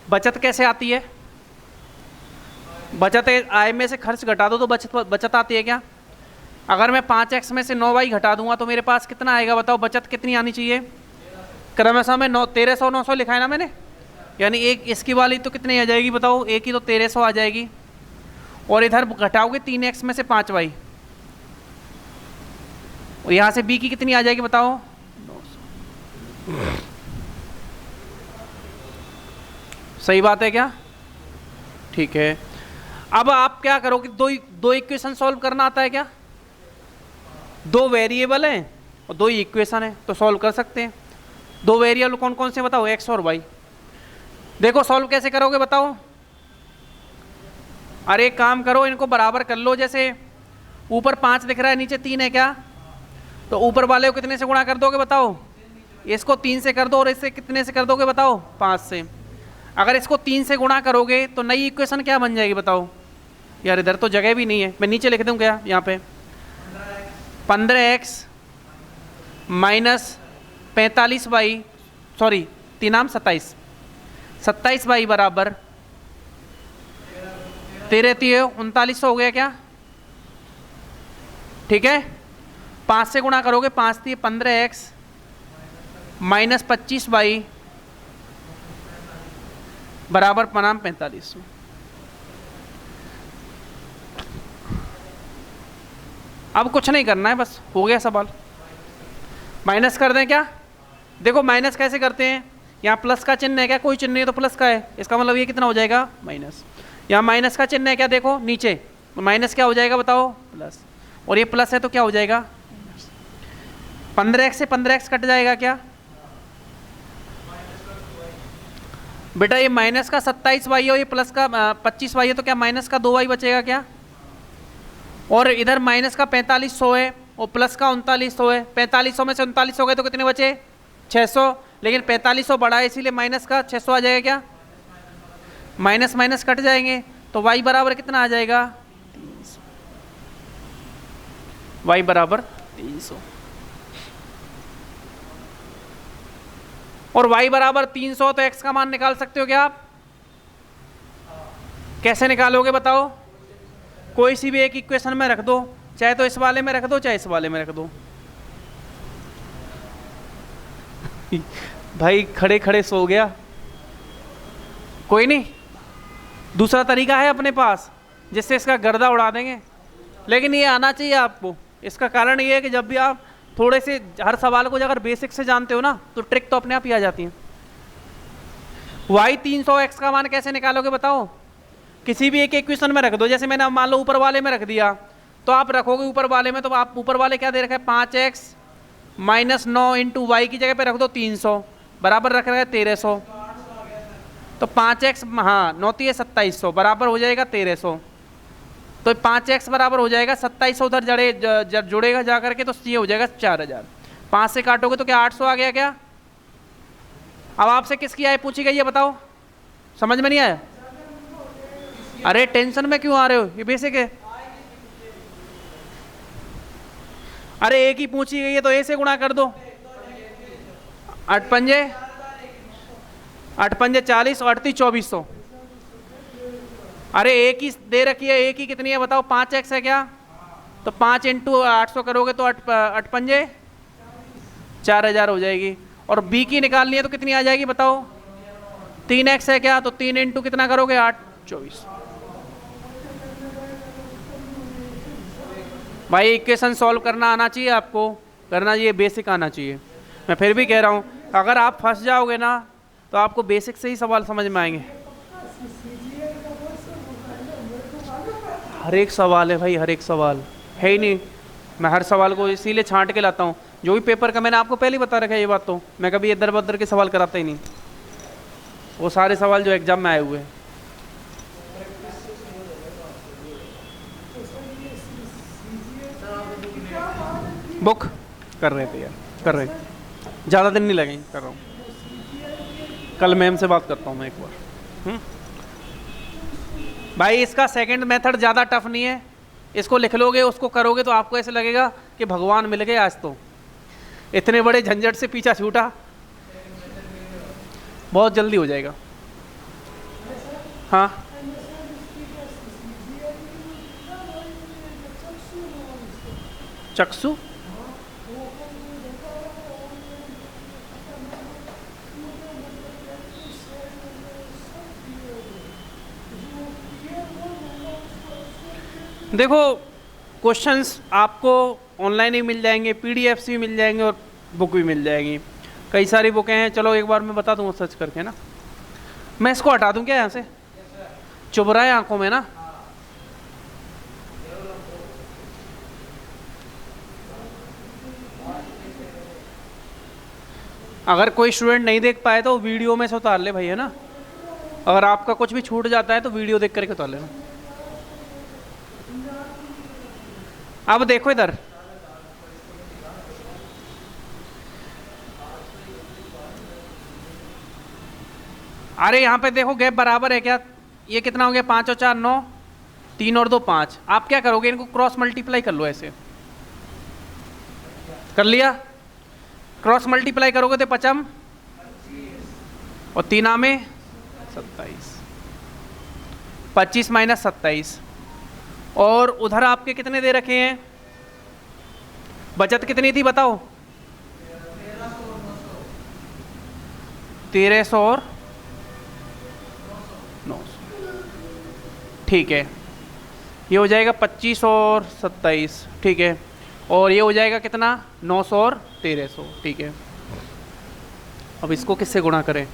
बचत कैसे आती है? बचत आय में से खर्च घटा दो तो बचत आती है क्या? अगर मैं 5x में से 9y घटा दूंगा तो मेरे पास कितना आएगा बताओ? बचत कितनी आनी चाहिए? क्रमशः में 1300 900 लिखा है ना मैंने, यानी एक इसकी वाली तो कितनी आ जाएगी बताओ? एक ही तो 1300 आ जाएगी, और इधर घटाओगे 3x में से 5y, और यहाँ से b की कितनी आ जाएगी बताओ? 900। सही बात है क्या? ठीक है। अब आप क्या करोगे? दो इक्वेशन सॉल्व करना आता है क्या? दो वेरिएबल हैं और दो इक्वेशन है, तो सॉल्व कर सकते हैं। दो वेरिएबल कौन कौन से बताओ, एक्स और वाई। देखो सॉल्व कैसे करोगे बताओ। अरे एक काम करो, इनको बराबर कर लो। जैसे ऊपर 5 दिख रहा है, नीचे 3 है क्या, तो ऊपर वाले को कितने से गुणा कर दोगे बताओ। इसको 3 से कर दो और इससे कितने से कर दोगे बताओ, 5 से। अगर इसको 3 से गुणा करोगे तो नई इक्वेशन क्या बन जाएगी बताओ। यार इधर तो जगह भी नहीं है, मैं नीचे लिख दूं क्या यहाँ पे, 15x minus 45y, sorry 3 27y बराबर 13 हो गया क्या, ठीक है। 5 से गुणा करोगे, 5 थी 15x माइनस 25y बराबर 45। अब कुछ नहीं करना है, बस हो गया सवाल। माइनस कर दें क्या। देखो माइनस कैसे करते हैं, यहाँ प्लस का चिन्ह है क्या, कोई चिन्ह नहीं है तो प्लस का है, इसका मतलब ये कितना हो जाएगा माइनस। यहाँ माइनस का चिन्ह है क्या, देखो नीचे, माइनस क्या हो जाएगा बताओ, प्लस, और ये प्लस है तो क्या हो जाएगा 15x से 15x कट जाएगा क्या बेटा, ये माइनस का 27y और ये प्लस का 25y है, तो क्या माइनस का 2y बचेगा क्या। और इधर माइनस का 4500 है और प्लस का 3900 है। 4500 में से 39 हो गए तो कितने बचे 600, लेकिन 4500 बड़ा है इसीलिए माइनस का 600 आ जाएगा क्या, माइनस माइनस कट जाएंगे तो y बराबर कितना आ जाएगा 300, y बराबर 300। और y बराबर 300 तो x का मान निकाल सकते हो क्या आप, कैसे निकालोगे बताओ। कोई सी भी एक इक्वेशन में रख दो, चाहे तो इस वाले में रख दो चाहे इस वाले में रख दो। भाई खड़े खड़े सो गया, कोई नहीं, दूसरा तरीका है अपने पास जिससे इसका गर्दा उड़ा देंगे, लेकिन ये आना चाहिए आपको। इसका कारण ये है कि जब भी आप थोड़े से हर सवाल को अगर बेसिक से जानते हो ना तो ट्रिक तो अपने आप ही आ जाती है। y 300 x का मान कैसे निकालोगे बताओ, किसी भी एक इक्वेशन में रख दो। जैसे मैंने मान लो ऊपर वाले में रख दिया, तो आप रखोगे ऊपर वाले में, तो आप ऊपर वाले क्या दे रखा है 5x माइनस 9 इंटू वाई की जगह पे रख दो 300 बराबर रख रहा है 1300, तो 5x, हाँ 9 है 2700 बराबर हो जाएगा 1300, तो 5x बराबर हो जाएगा 2700, उधर जुड़ेगा जा करके, तो ये हो जाएगा 4000। 5 से काटोगे तो क्या 800 आ गया क्या। अब आपसे किसकी आय पूछी गई है बताओ, समझ में नहीं आया। अरे टेंशन में क्यों आ रहे हो, ये बेसिक है। अरे एक ही पूछी गई है तो ए से गुणा कर दो, 8 पंजे 40 और 38 2400। अरे एक ही दे रखी है, एक ही कितनी है बताओ, 5x है क्या, तो 5 इंटू 800 करोगे तो 8 पंजे 4000 हो जाएगी। और b की निकालनी है तो कितनी आ जाएगी बताओ, 3x है क्या, तो 3 इंटू कितना करोगे 8 24। भाई इक्वेशन सॉल्व करना आना चाहिए आपको, करना चाहिए, बेसिक आना चाहिए। मैं फिर भी कह रहा हूँ अगर आप फंस जाओगे ना तो आपको बेसिक से ही सवाल समझ में आएंगे। हर एक सवाल है भाई, हर एक सवाल है ही नहीं। मैं हर सवाल को इसीलिए छांट के लाता हूँ, जो भी पेपर का मैंने आपको पहले ही बता रखा है ये बात, तो मैं कभी इधर उधर के सवाल कराता ही नहीं, वो सारे सवाल जो एग्जाम में आए हुए हैं। बुक कर रहे थे यार, कर रहे, ज़्यादा दिन नहीं लगेंगे, कर रहा हूँ। कल मैम से बात करता हूँ मैं एक बार। भाई इसका सेकंड मेथड ज़्यादा टफ नहीं है, इसको लिख लोगे उसको करोगे तो आपको ऐसे लगेगा कि भगवान मिल गए आज, तो इतने बड़े झंझट से पीछा छूटा, बहुत जल्दी हो जाएगा। हाँ चक्षु, देखो क्वेश्चंस आपको ऑनलाइन ही मिल जाएंगे, पीडीएफ्स भी मिल जाएंगे और बुक भी मिल जाएगी, कई सारी बुकें हैं। चलो एक बार मैं बता दूंगा सर्च करके ना। मैं इसको हटा दूं क्या यहाँ से, चुभ रहा है आंखों में ना। अगर कोई स्टूडेंट नहीं देख पाए तो वीडियो में से उतार ले भाई, है ना। अगर आपका कुछ भी छूट जाता है तो वीडियो देख करके उतार लेना। अब देखो इधर, अरे यहाँ पे देखो गैप बराबर है क्या? ये कितना हो गया? 5 और 4 9, 3 और 2 5। आप क्या करोगे? इनको क्रॉस मल्टीप्लाई कर लो, ऐसे कर लिया। क्रॉस मल्टीप्लाई करोगे तो 5 और 3 में 27, 25 माइनस 27। और उधर आपके कितने दे रखे हैं? बचत कितनी थी बताओ? 1300 और 900। ठीक है, ये हो जाएगा 25 और 27। ठीक है, और ये हो जाएगा कितना? 900 और 1300। ठीक है, अब इसको किससे गुणा करें?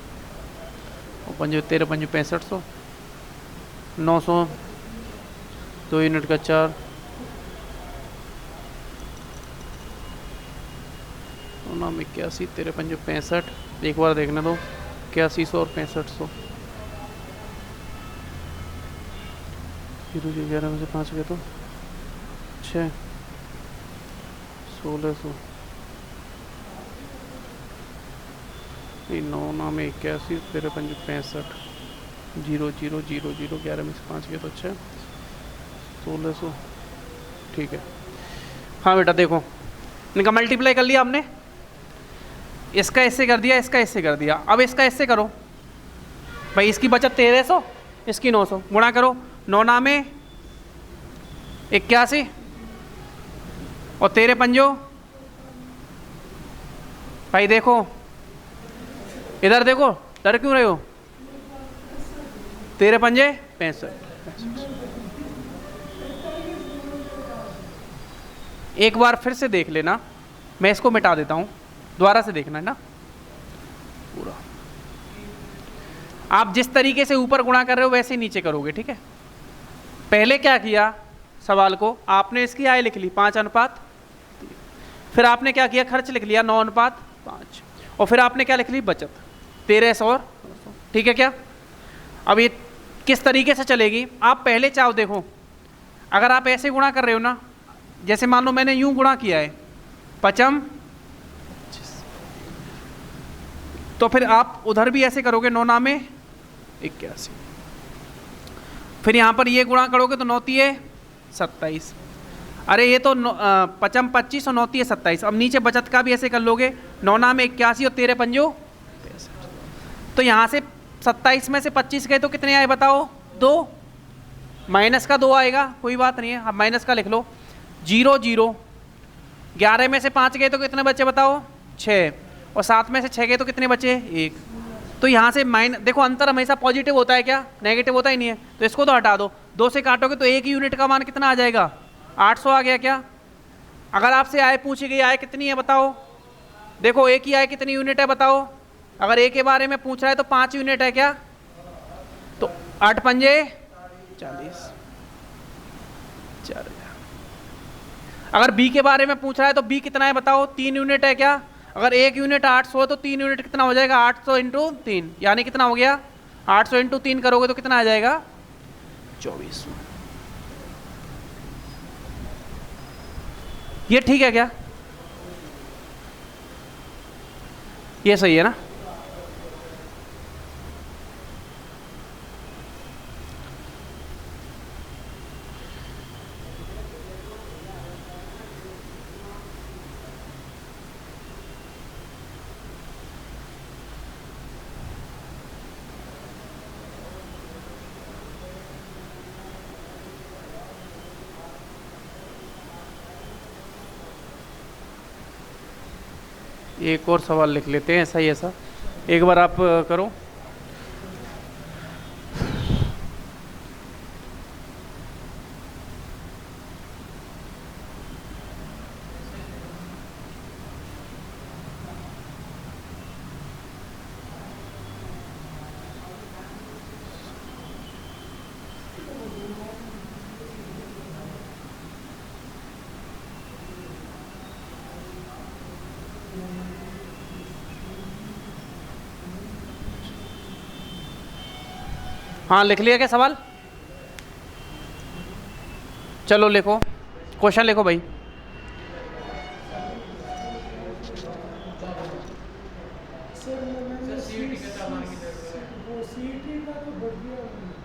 5 13 5 6500, 900 2 यूनिट का 4, 81 13 5 65। एक बार देखने दो, 8100 और 6500। 11 में से 5 गए तो 6, 1600। 9 में 81 13 5 65, 0 0 0 0, 11 में से 5 गए तो 6, 1600। ठीक है, हाँ बेटा देखो, इनका मल्टीप्लाई कर लिया हमने। इसका इससे कर दिया, इसका इससे कर दिया। अब इसका इससे करो भाई। इसकी बचत 1300, इसकी 900। गुणा करो, 9 में 81 और 13 पंजो। भाई देखो इधर देखो, डर क्यों रहे हो? 13 पंजे 65। एक बार फिर से देख लेना, मैं इसको मिटा देता हूं, दोबारा से देखना है ना पूरा। आप जिस तरीके से ऊपर गुणा कर रहे हो वैसे ही नीचे करोगे, ठीक है। पहले क्या किया, सवाल को आपने इसकी आय लिख ली 5 अनुपात, फिर आपने क्या किया, खर्च लिख लिया 9 अनुपात 5, और फिर आपने क्या लिख ली, बचत 1300 और 900। ठीक है क्या? अब ये किस तरीके से चलेगी, आप पहले चाहो देखो, अगर आप ऐसे गुणा कर रहे हो ना, जैसे मान लो मैंने यूं गुणा किया है 5, तो फिर आप उधर भी ऐसे करोगे 9 में 81। फिर यहाँ पर ये गुणा करोगे तो 9 तिये 27। अरे ये तो 5 25 और 9 तिये 27। अब नीचे बचत का भी ऐसे कर लोगे, 9 में 81 और 13 पंजो 65। तो यहाँ से 27 में से 25 गए तो कितने आए बताओ? 2। माइनस का 2 आएगा, कोई बात नहीं है, अब माइनस का लिख लो। 0 0, 11 में से 5 गए तो कितने बचे बताओ? 6, और 7 में से 6 गए तो कितने बचे? 1। तो यहाँ से देखो अंतर हमेशा पॉजिटिव होता है क्या, नेगेटिव होता ही नहीं है। तो इसको तो हटा दो, 2 से काटोगे तो एक यूनिट का मान कितना आ जाएगा? 800 आ गया क्या? अगर आपसे आय पूछी गई, आय कितनी है बताओ? देखो एक ही आय कितनी यूनिट है बताओ? अगर ए के बारे में पूछ रहा है तो 5 यूनिट है क्या? तो 8 पंजे 40, 4000। अगर बी के बारे में पूछ रहा है तो बी कितना है बताओ? 3 यूनिट है क्या? अगर 1 यूनिट 800 है तो 3 यूनिट कितना हो जाएगा? 800 इंटू 3, यानी कितना हो गया? 800 इंटू 3 करोगे तो कितना आ जाएगा? 2400। ये ठीक है क्या? ये सही है ना? एक और सवाल लिख लेते हैं ऐसा ही ऐसा, एक बार आप करो। हाँ लिख लिया क्या सवाल? चलो लिखो, क्वेश्चन लिखो भाई।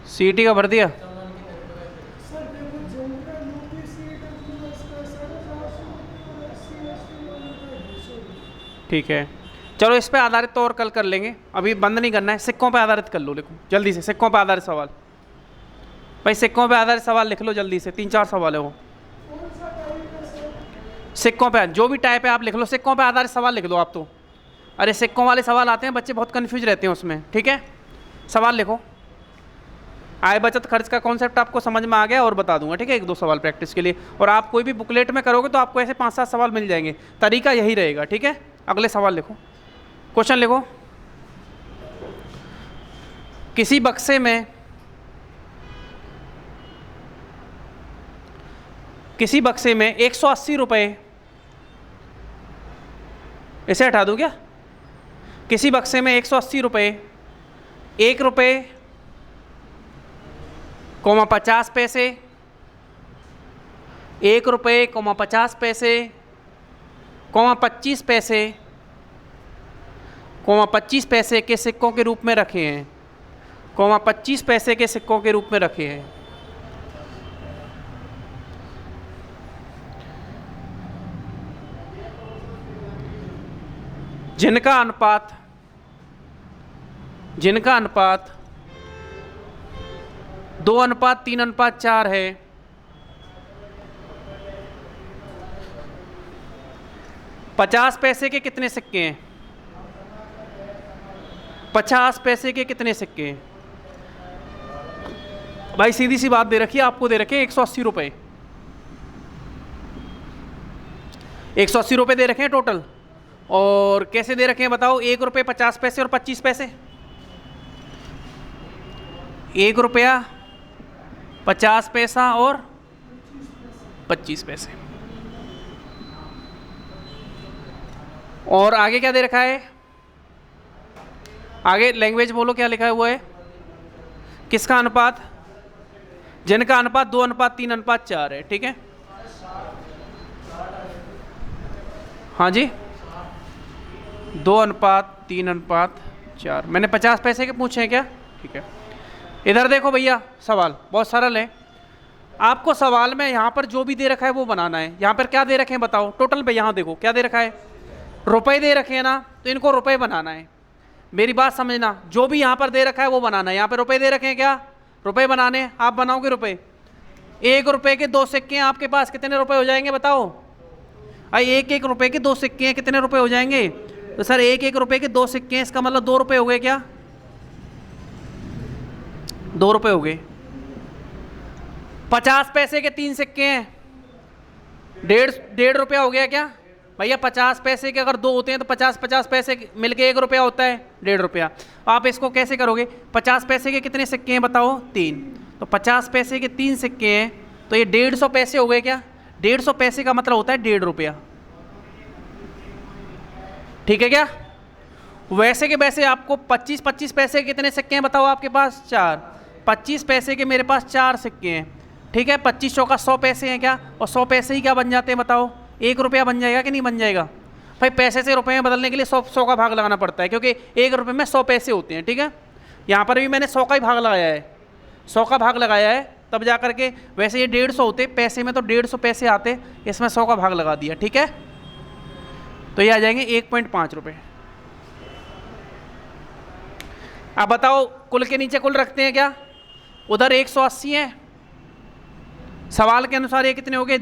सीईटी का भर दिया? ठीक है, चलो इस पे आधारित तो और कल कर लेंगे, अभी बंद नहीं करना है। सिक्कों पे आधारित कर लो, लिखो जल्दी से सिक्कों पे आधारित सवाल। भाई सिक्कों पे आधारित सवाल लिख लो जल्दी से, 3-4 सवाल है वो। सिक्कों पे जो भी टाइप है आप लिख लो, सिक्कों पे आधारित सवाल लिख दो आप तो। अरे सिक्कों वाले सवाल आते हैं, बच्चे बहुत कन्फ्यूज रहते हैं उसमें। ठीक है, सवाल लिखो। आय बचत खर्च का कॉन्सेप्ट आपको समझ में आ गया और बता दूंगा, ठीक है, 1-2 सवाल प्रैक्टिस के लिए। और आप कोई भी बुकलेट में करोगे तो आपको ऐसे 5-7 सवाल मिल जाएंगे, तरीका यही रहेगा। ठीक है, अगले सवाल लिखो, क्वेश्चन लिखो। किसी बक्से में 180 रुपये, इसे हटा दूं क्या? किसी बक्से में 180 रुपये, 1 रुपये, 50 पैसे, 1 रुपये, 50 पैसे, 25 पैसे, 25 पैसे के सिक्कों के रूप में रखे हैं, 25 पैसे के सिक्कों के रूप में रखे हैं। जिनका अनुपात 2:3:4 है। 50 पैसे के कितने सिक्के हैं? 50 पैसे के कितने सिक्के हैं? भाई सीधी सी बात दे रखी है आपको, दे रखे हैं 180 रुपये, 180 रुपये दे रखे हैं टोटल। और कैसे दे रखे हैं बताओ? 1 रुपये, 50 पैसे और 25 पैसे। 1 रुपया, 50 पैसा और 25 पैसे। और आगे क्या दे रखा है? आगे लैंग्वेज बोलो, क्या लिखा हुआ है? किसका अनुपात? जिनका अनुपात 2:3:4 है। ठीक है, हाँ जी, 2:3:4। मैंने 50 पैसे के पूछे हैं क्या? ठीक है, इधर देखो भैया, सवाल बहुत सरल है। आपको सवाल में यहाँ पर जो भी दे रखा है वो बनाना है। यहाँ पर क्या दे रखे हैं बताओ? टोटल पे यहाँ देखो क्या दे रखा है, रुपए दे रखे हैं ना, तो इनको रुपए बनाना है। मेरी बात समझना, जो भी यहाँ पर दे रखा है वो बनाना है। यहाँ पर रुपए दे रखे हैं, क्या रुपए बनाने? आप बनाओगे रुपए। 1 रुपए के 2 सिक्के हैं आपके पास, कितने रुपए हो जाएंगे बताओ? भाई 1-1 रुपए के 2 सिक्के हैं, कितने रुपए हो जाएंगे? तो सर 1-1 रुपए के 2 सिक्के हैं, इसका मतलब 2 रुपए हो गए। क्या 2 रुपए हो गए? 50 पैसे के 3 सिक्के हैं, 1.5 रुपया हो गया। क्या भैया 50 पैसे के अगर 2 होते हैं तो 50-50 पैसे मिलके 1 रुपया होता है, 1.5 रुपया। आप इसको कैसे करोगे? 50 पैसे के कितने सिक्के हैं बताओ? 3। तो 50 पैसे के 3 सिक्के हैं, तो ये 150 पैसे हो गए। क्या 150 पैसे का मतलब होता है 1.5 रुपया। ठीक है क्या? वैसे के वैसे आपको 25-25 पैसे के कितने सिक्के हैं बताओ आपके पास? 4। 25 पैसे के मेरे पास 4 सिक्के हैं। ठीक है, 25 का 100 पैसे हैं क्या? और 100 पैसे ही क्या बन जाते हैं बताओ? 1 रुपया बन जाएगा कि नहीं बन जाएगा? भाई पैसे से रुपए में बदलने के लिए 100 का भाग लगाना पड़ता है, क्योंकि 1 रुपये में 100 पैसे होते हैं। ठीक है, यहाँ पर भी मैंने 100 का ही भाग लगाया है, 100 का भाग लगाया है, तब जा करके वैसे ये 150 होते पैसे में, तो 150 पैसे आते, इसमें 100 का भाग लगा दिया। ठीक है, तो ये आ जाएंगे 1.5 रुपये। अब बताओ कुल के नीचे कुल रखते हैं क्या? उधर 180 है, सवाल के अनुसार ये कितने हो गए?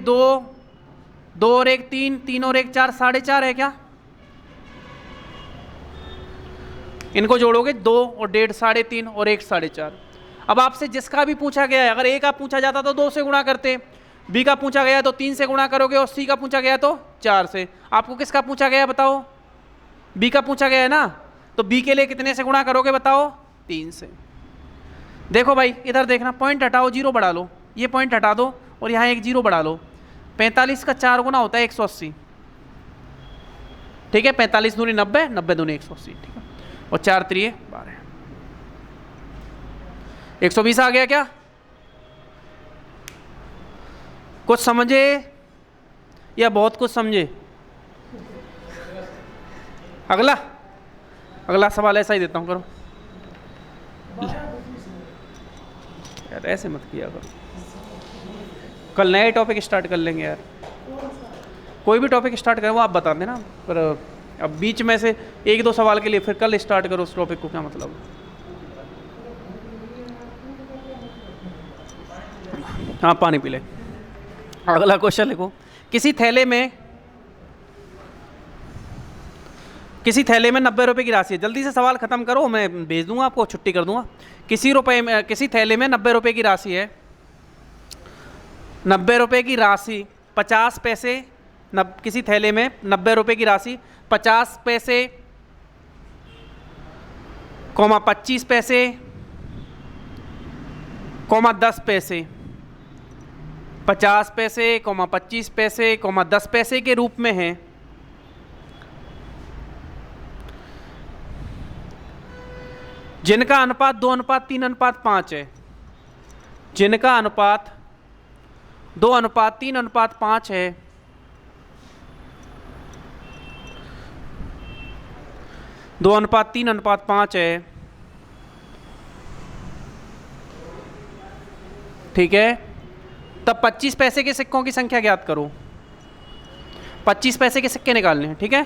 2 और 1 3, 3 और 1 4, 4.5 है। क्या इनको जोड़ोगे? 2 और 1.5 3.5 और 1 4.5। अब आपसे जिसका भी पूछा गया है, अगर ए का पूछा जाता तो 2 से गुणा करते, बी का पूछा गया तो 3 से गुणा करोगे, और सी का पूछा गया तो 4 से। आपको किसका पूछा गया बताओ? बी का पूछा गया है ना, तो बी के लिए कितने से गुणा करोगे बताओ? 3 से। देखो भाई इधर देखना, पॉइंट हटाओ, 0 बढ़ा लो, ये पॉइंट हटा दो और यहाँ एक 0 बढ़ा लो। 45 का 4 गुना होता है 180। ठीक है, 45 दूनी 90, 90 दूनी 180। ठीक है, और 4 3 12। 120 आ गया क्या? कुछ समझे या बहुत कुछ समझे? अगला सवाल ऐसा ही देता हूँ, करो यार, ऐसे मत किया करो। कल नया टॉपिक स्टार्ट कर लेंगे यार, कोई भी टॉपिक स्टार्ट करें वो आप बता देना, पर अब बीच में से एक दो सवाल के लिए फिर कल स्टार्ट करो उस टॉपिक को, क्या मतलब? हाँ पानी पी ले। अगला क्वेश्चन लिखो। किसी थैले में 90 रुपए की राशि है। जल्दी से सवाल खत्म करो, मैं भेज दूंगा आपको, छुट्टी कर दूंगा। किसी थैले में 90 रुपए की राशि है। 90 रुपए की राशि 50 पैसे, किसी थैले में 90 रुपए की राशि 50 पैसे, 25 पैसे, 10 पैसे, 50 पैसे, 25 पैसे, 10 पैसे के रूप में है। जिनका अनुपात 2:3:5 है। जिनका अनुपात 2:3:5 है। दो अनुपात 3:5 है, ठीक है। तब 25 पैसे के सिक्कों की संख्या ज्ञात करो। 25 पैसे के सिक्के निकालने हैं, ठीक है।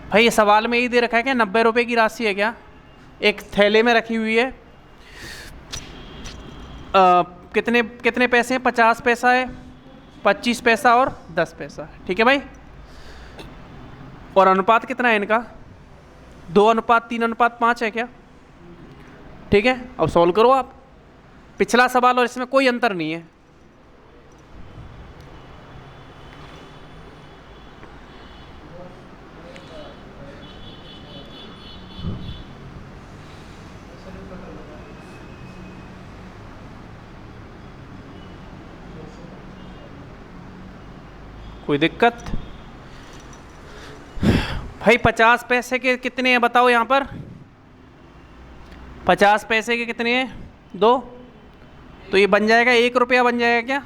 भाई ये सवाल में ही दे रखा है क्या 90 रुपए की राशि है क्या? एक थैले में रखी हुई है। कितने पैसे हैं? 50 पैसा है, 25 पैसा और 10 पैसा, ठीक है भाई। और अनुपात कितना है इनका? 2:3:5 है क्या? ठीक है, अब सॉल्व करो आप। पिछला सवाल और इसमें कोई अंतर नहीं है। कोई दिक्कत? भाई 50 पैसे के कितने हैं बताओ यहाँ पर? 50 पैसे के कितने हैं? 2। तो ये बन जाएगा 1 रुपया बन जाएगा क्या?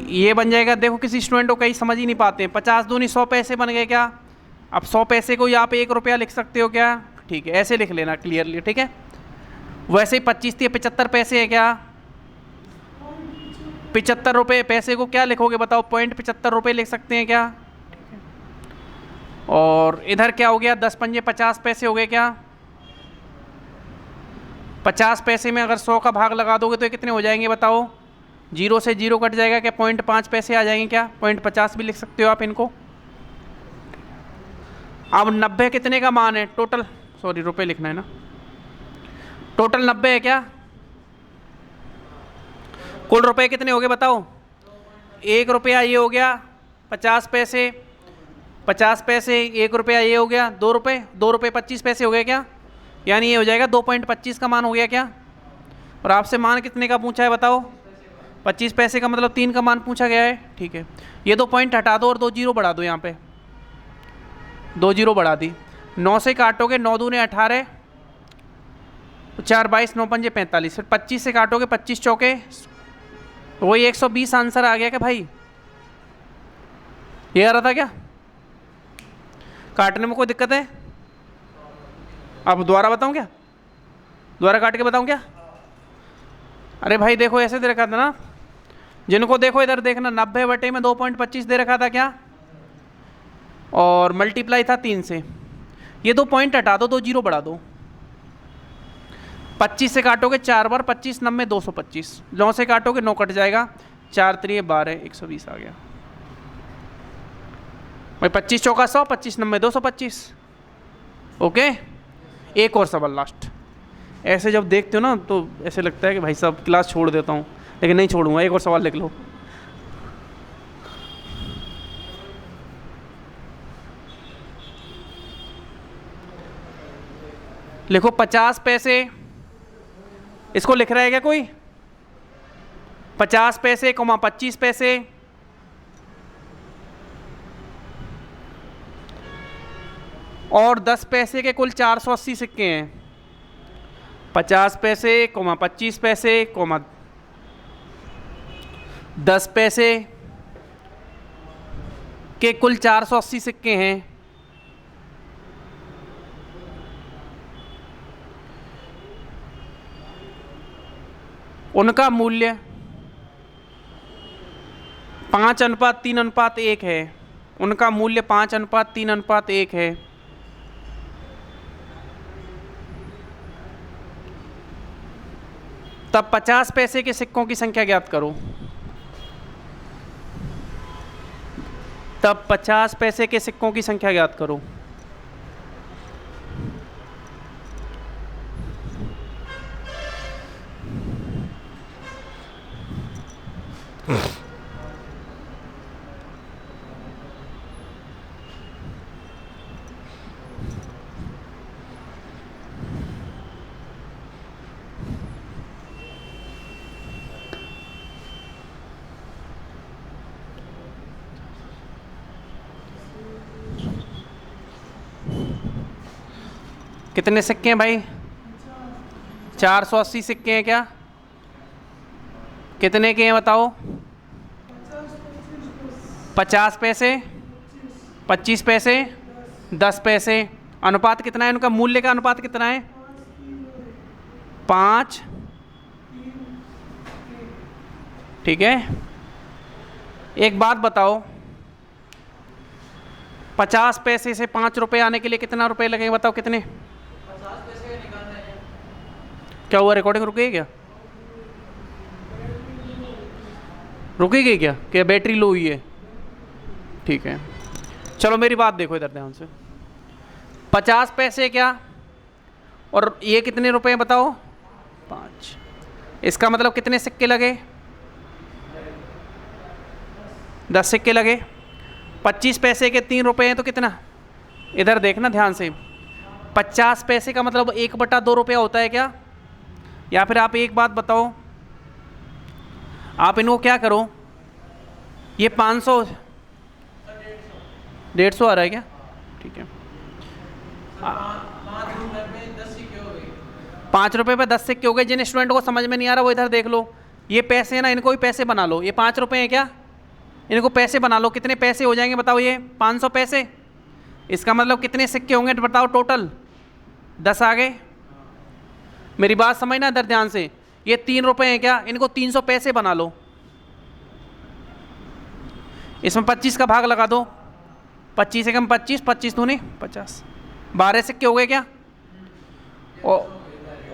ये बन जाएगा। देखो किसी स्टूडेंट को कहीं समझ ही नहीं पाते हैं। 50 दूनी 100 पैसे बन गए क्या? अब 100 पैसे को यहाँ पे 1 रुपया लिख सकते हो क्या? ठीक है, ऐसे लिख लेना क्लियरली, ठीक है। वैसे ही 25 थी 75 पैसे है क्या? 75 रुपये पैसे को क्या लिखोगे बताओ? 0.75 रुपये लिख सकते हैं क्या? और इधर क्या हो गया? 10 पंजे 50 पैसे हो गए क्या? 50 पैसे में अगर 100 का भाग लगा दोगे तो ये कितने हो जाएंगे बताओ? 0 से 0 कट जाएगा क्या? 0.5 पैसे आ जाएंगे क्या? 0.50 भी लिख सकते हो आप इनको। अब 90 कितने का मान है टोटल? सॉरी रुपए लिखना है ना। टोटल 90 है क्या? कुल रुपए कितने हो गए बताओ? 1 रुपया ये हो गया, 50 पैसे, 50 पैसे, 1 रुपया ये हो गया, 2 रुपये, 2 रुपये 25 पैसे हो गए क्या? यानी ये हो जाएगा 2.25 का मान हो गया क्या? और आपसे मान कितने का पूछा है बताओ? 25 पैसे का मतलब 3 का मान पूछा गया है, ठीक है। ये 2 पॉइंट हटा दो और 2 जीरो बढ़ा दो। यहाँ पे 2 जीरो बढ़ा दी। 9 से काटोगे 9 दूने 18, 4 22, 9 पंजे 45। फिर 25 से काटोगे 25 चौके, वही 120 आंसर आ गया क्या भाई? ये आ रहा था क्या? काटने में कोई दिक्कत है? अब दोबारा बताऊं क्या? दोबारा काट के बताऊं क्या? अरे भाई देखो ऐसे दे रखा था ना, जिनको देखो इधर देखना, 90 बटे में 2.25 दे रखा था क्या? और मल्टीप्लाई था 3 से। ये 2 पॉइंट हटा दो, 2 जीरो बढ़ा दो। 25 से काटोगे 4 बार, 25 90 225। 9 से काटोगे 9 कट जाएगा, 4 3 12 120 आ गया भाई। 25 चौका 100, 25 90 225। ओके, एक और सवाल लास्ट। ऐसे जब देखते हो ना तो ऐसे लगता है कि भाई साहब क्लास छोड़ देता हूँ, लेकिन नहीं छोड़ूंगा। एक और सवाल लिख लो। लिखो 50 पैसे। इसको लिख रहा है क्या कोई? 50 पैसे, 25 पैसे, और 10 पैसे के कुल 480 सिक्के हैं। 50 पैसे, 25 पैसे, 10 पैसे के कुल 480 सिक्के हैं। उनका मूल्य 5:3:1 है। उनका मूल्य 5:3:1 है। तब 50 पैसे के सिक्कों की संख्या ज्ञात करो। तब 50 पैसे के सिक्कों की संख्या ज्ञात करो। कितने सिक्के हैं भाई? 480 सिक्के हैं क्या? कितने के हैं बताओ? 50 पैसे, 25 पैसे, 10 पैसे। अनुपात कितना है उनका? मूल्य का अनुपात कितना है? 5। ठीक है, एक बात बताओ, 50 पैसे से 5 रुपए आने के लिए कितना रुपए लगेंगे? बताओ कितने? 50 पैसे का निकालना है। क्या हुआ, रिकॉर्डिंग रुक गई क्या? रुकी गई क्या? क्या बैटरी लो हुई है? ठीक है, चलो मेरी बात देखो इधर ध्यान से। 50 पैसे क्या, और ये कितने रुपए हैं बताओ? 5। इसका मतलब कितने सिक्के लगे? 10 सिक्के लगे। 25 पैसे के 3 रुपए हैं तो कितना? इधर देखना ध्यान से। 50 पैसे का मतलब 1/2 रुपया होता है क्या? या फिर आप एक बात बताओ, आप इनको क्या करो, ये 500, 150 आ रहा है क्या? ठीक है, 5 रुपए में 10 सिक्के हो गए। 5 रुपए पे 10 सिक्के हो गए। जिन स्टूडेंट को समझ में नहीं आ रहा वो इधर देख लो, ये पैसे हैं ना, इनको भी पैसे बना लो। ये 5 रुपए हैं क्या? इनको पैसे बना लो। कितने पैसे हो जाएंगे बताओ? ये 500 पैसे। इसका मतलब कितने सिक्के होंगे बताओ टोटल? 10 आ गए। मेरी बात समझना इधर ध्यान से। ये 3 रुपए हैं क्या? इनको 300 पैसे बना लो। इसमें 25 का भाग लगा दो। 25 एकम 25, 25 दूनी 50, 12 सिक्के हो गए क्या?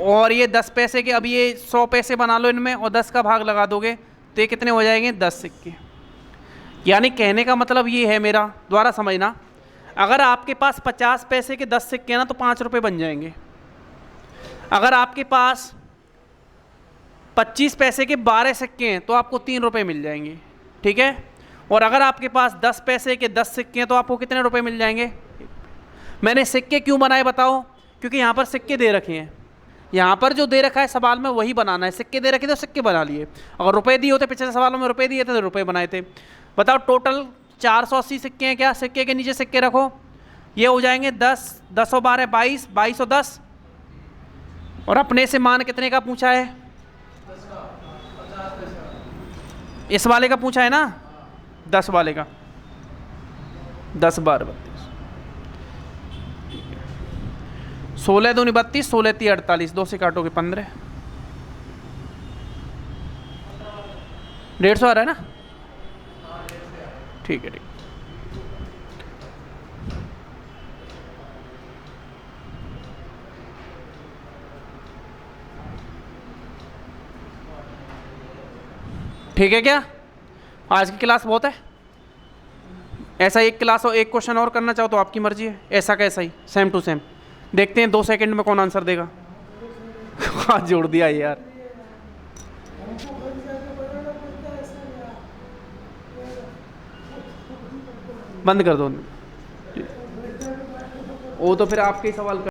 और ये 10 पैसे के, अब ये 100 पैसे बना लो इनमें, और 10 का भाग लगा दोगे तो ये कितने हो जाएंगे? 10 सिक्के। यानी कहने का मतलब ये है मेरा, द्वारा समझना, अगर आपके पास 50 पैसे के 10 सिक्के हैं ना तो 5 रुपये बन जाएंगे। अगर आपके पास 25 पैसे के 12 सिक्के हैं तो आपको 3 रुपये मिल जाएंगे। ठीक है, और अगर आपके पास 10 पैसे के 10 सिक्के हैं तो आपको कितने रुपए मिल जाएंगे? मैंने सिक्के क्यों बनाए बताओ? क्योंकि यहाँ पर सिक्के दे रखे हैं, यहाँ पर जो दे रखा है सवाल में वही बनाना है। सिक्के दे रखे तो सिक्के बना लिए, अगर रुपए दिए होते, पिछले सवालों में रुपए दिए थे तो रुपए बनाए थे। बताओ टोटल 480 सिक्के हैं क्या? सिक्के के नीचे सिक्के रखो, ये हो जाएंगे 10, 10 और 12 22, 22 और 10। और अपने से मान कितने का पूछा है? 10 का 50 पैसा। इस वाले का पूछा है ना, 10 वाले का। 10 12 32, 16 दूनी 32, 16 3 48, 2 से काटोगे 15, 150 आ रहा है ना? ठीक है, ठीक। ठीक है क्या? आज की क्लास बहुत है। ऐसा एक क्लास और एक क्वेश्चन और करना चाहो तो आपकी मर्जी है, ऐसा कैसा ही सेम टू सेम। देखते हैं 2 सेकंड में कौन आंसर देगा। हाँ जोड़ दिया यार, बंद कर दो। वो तो फिर आपके ही सवाल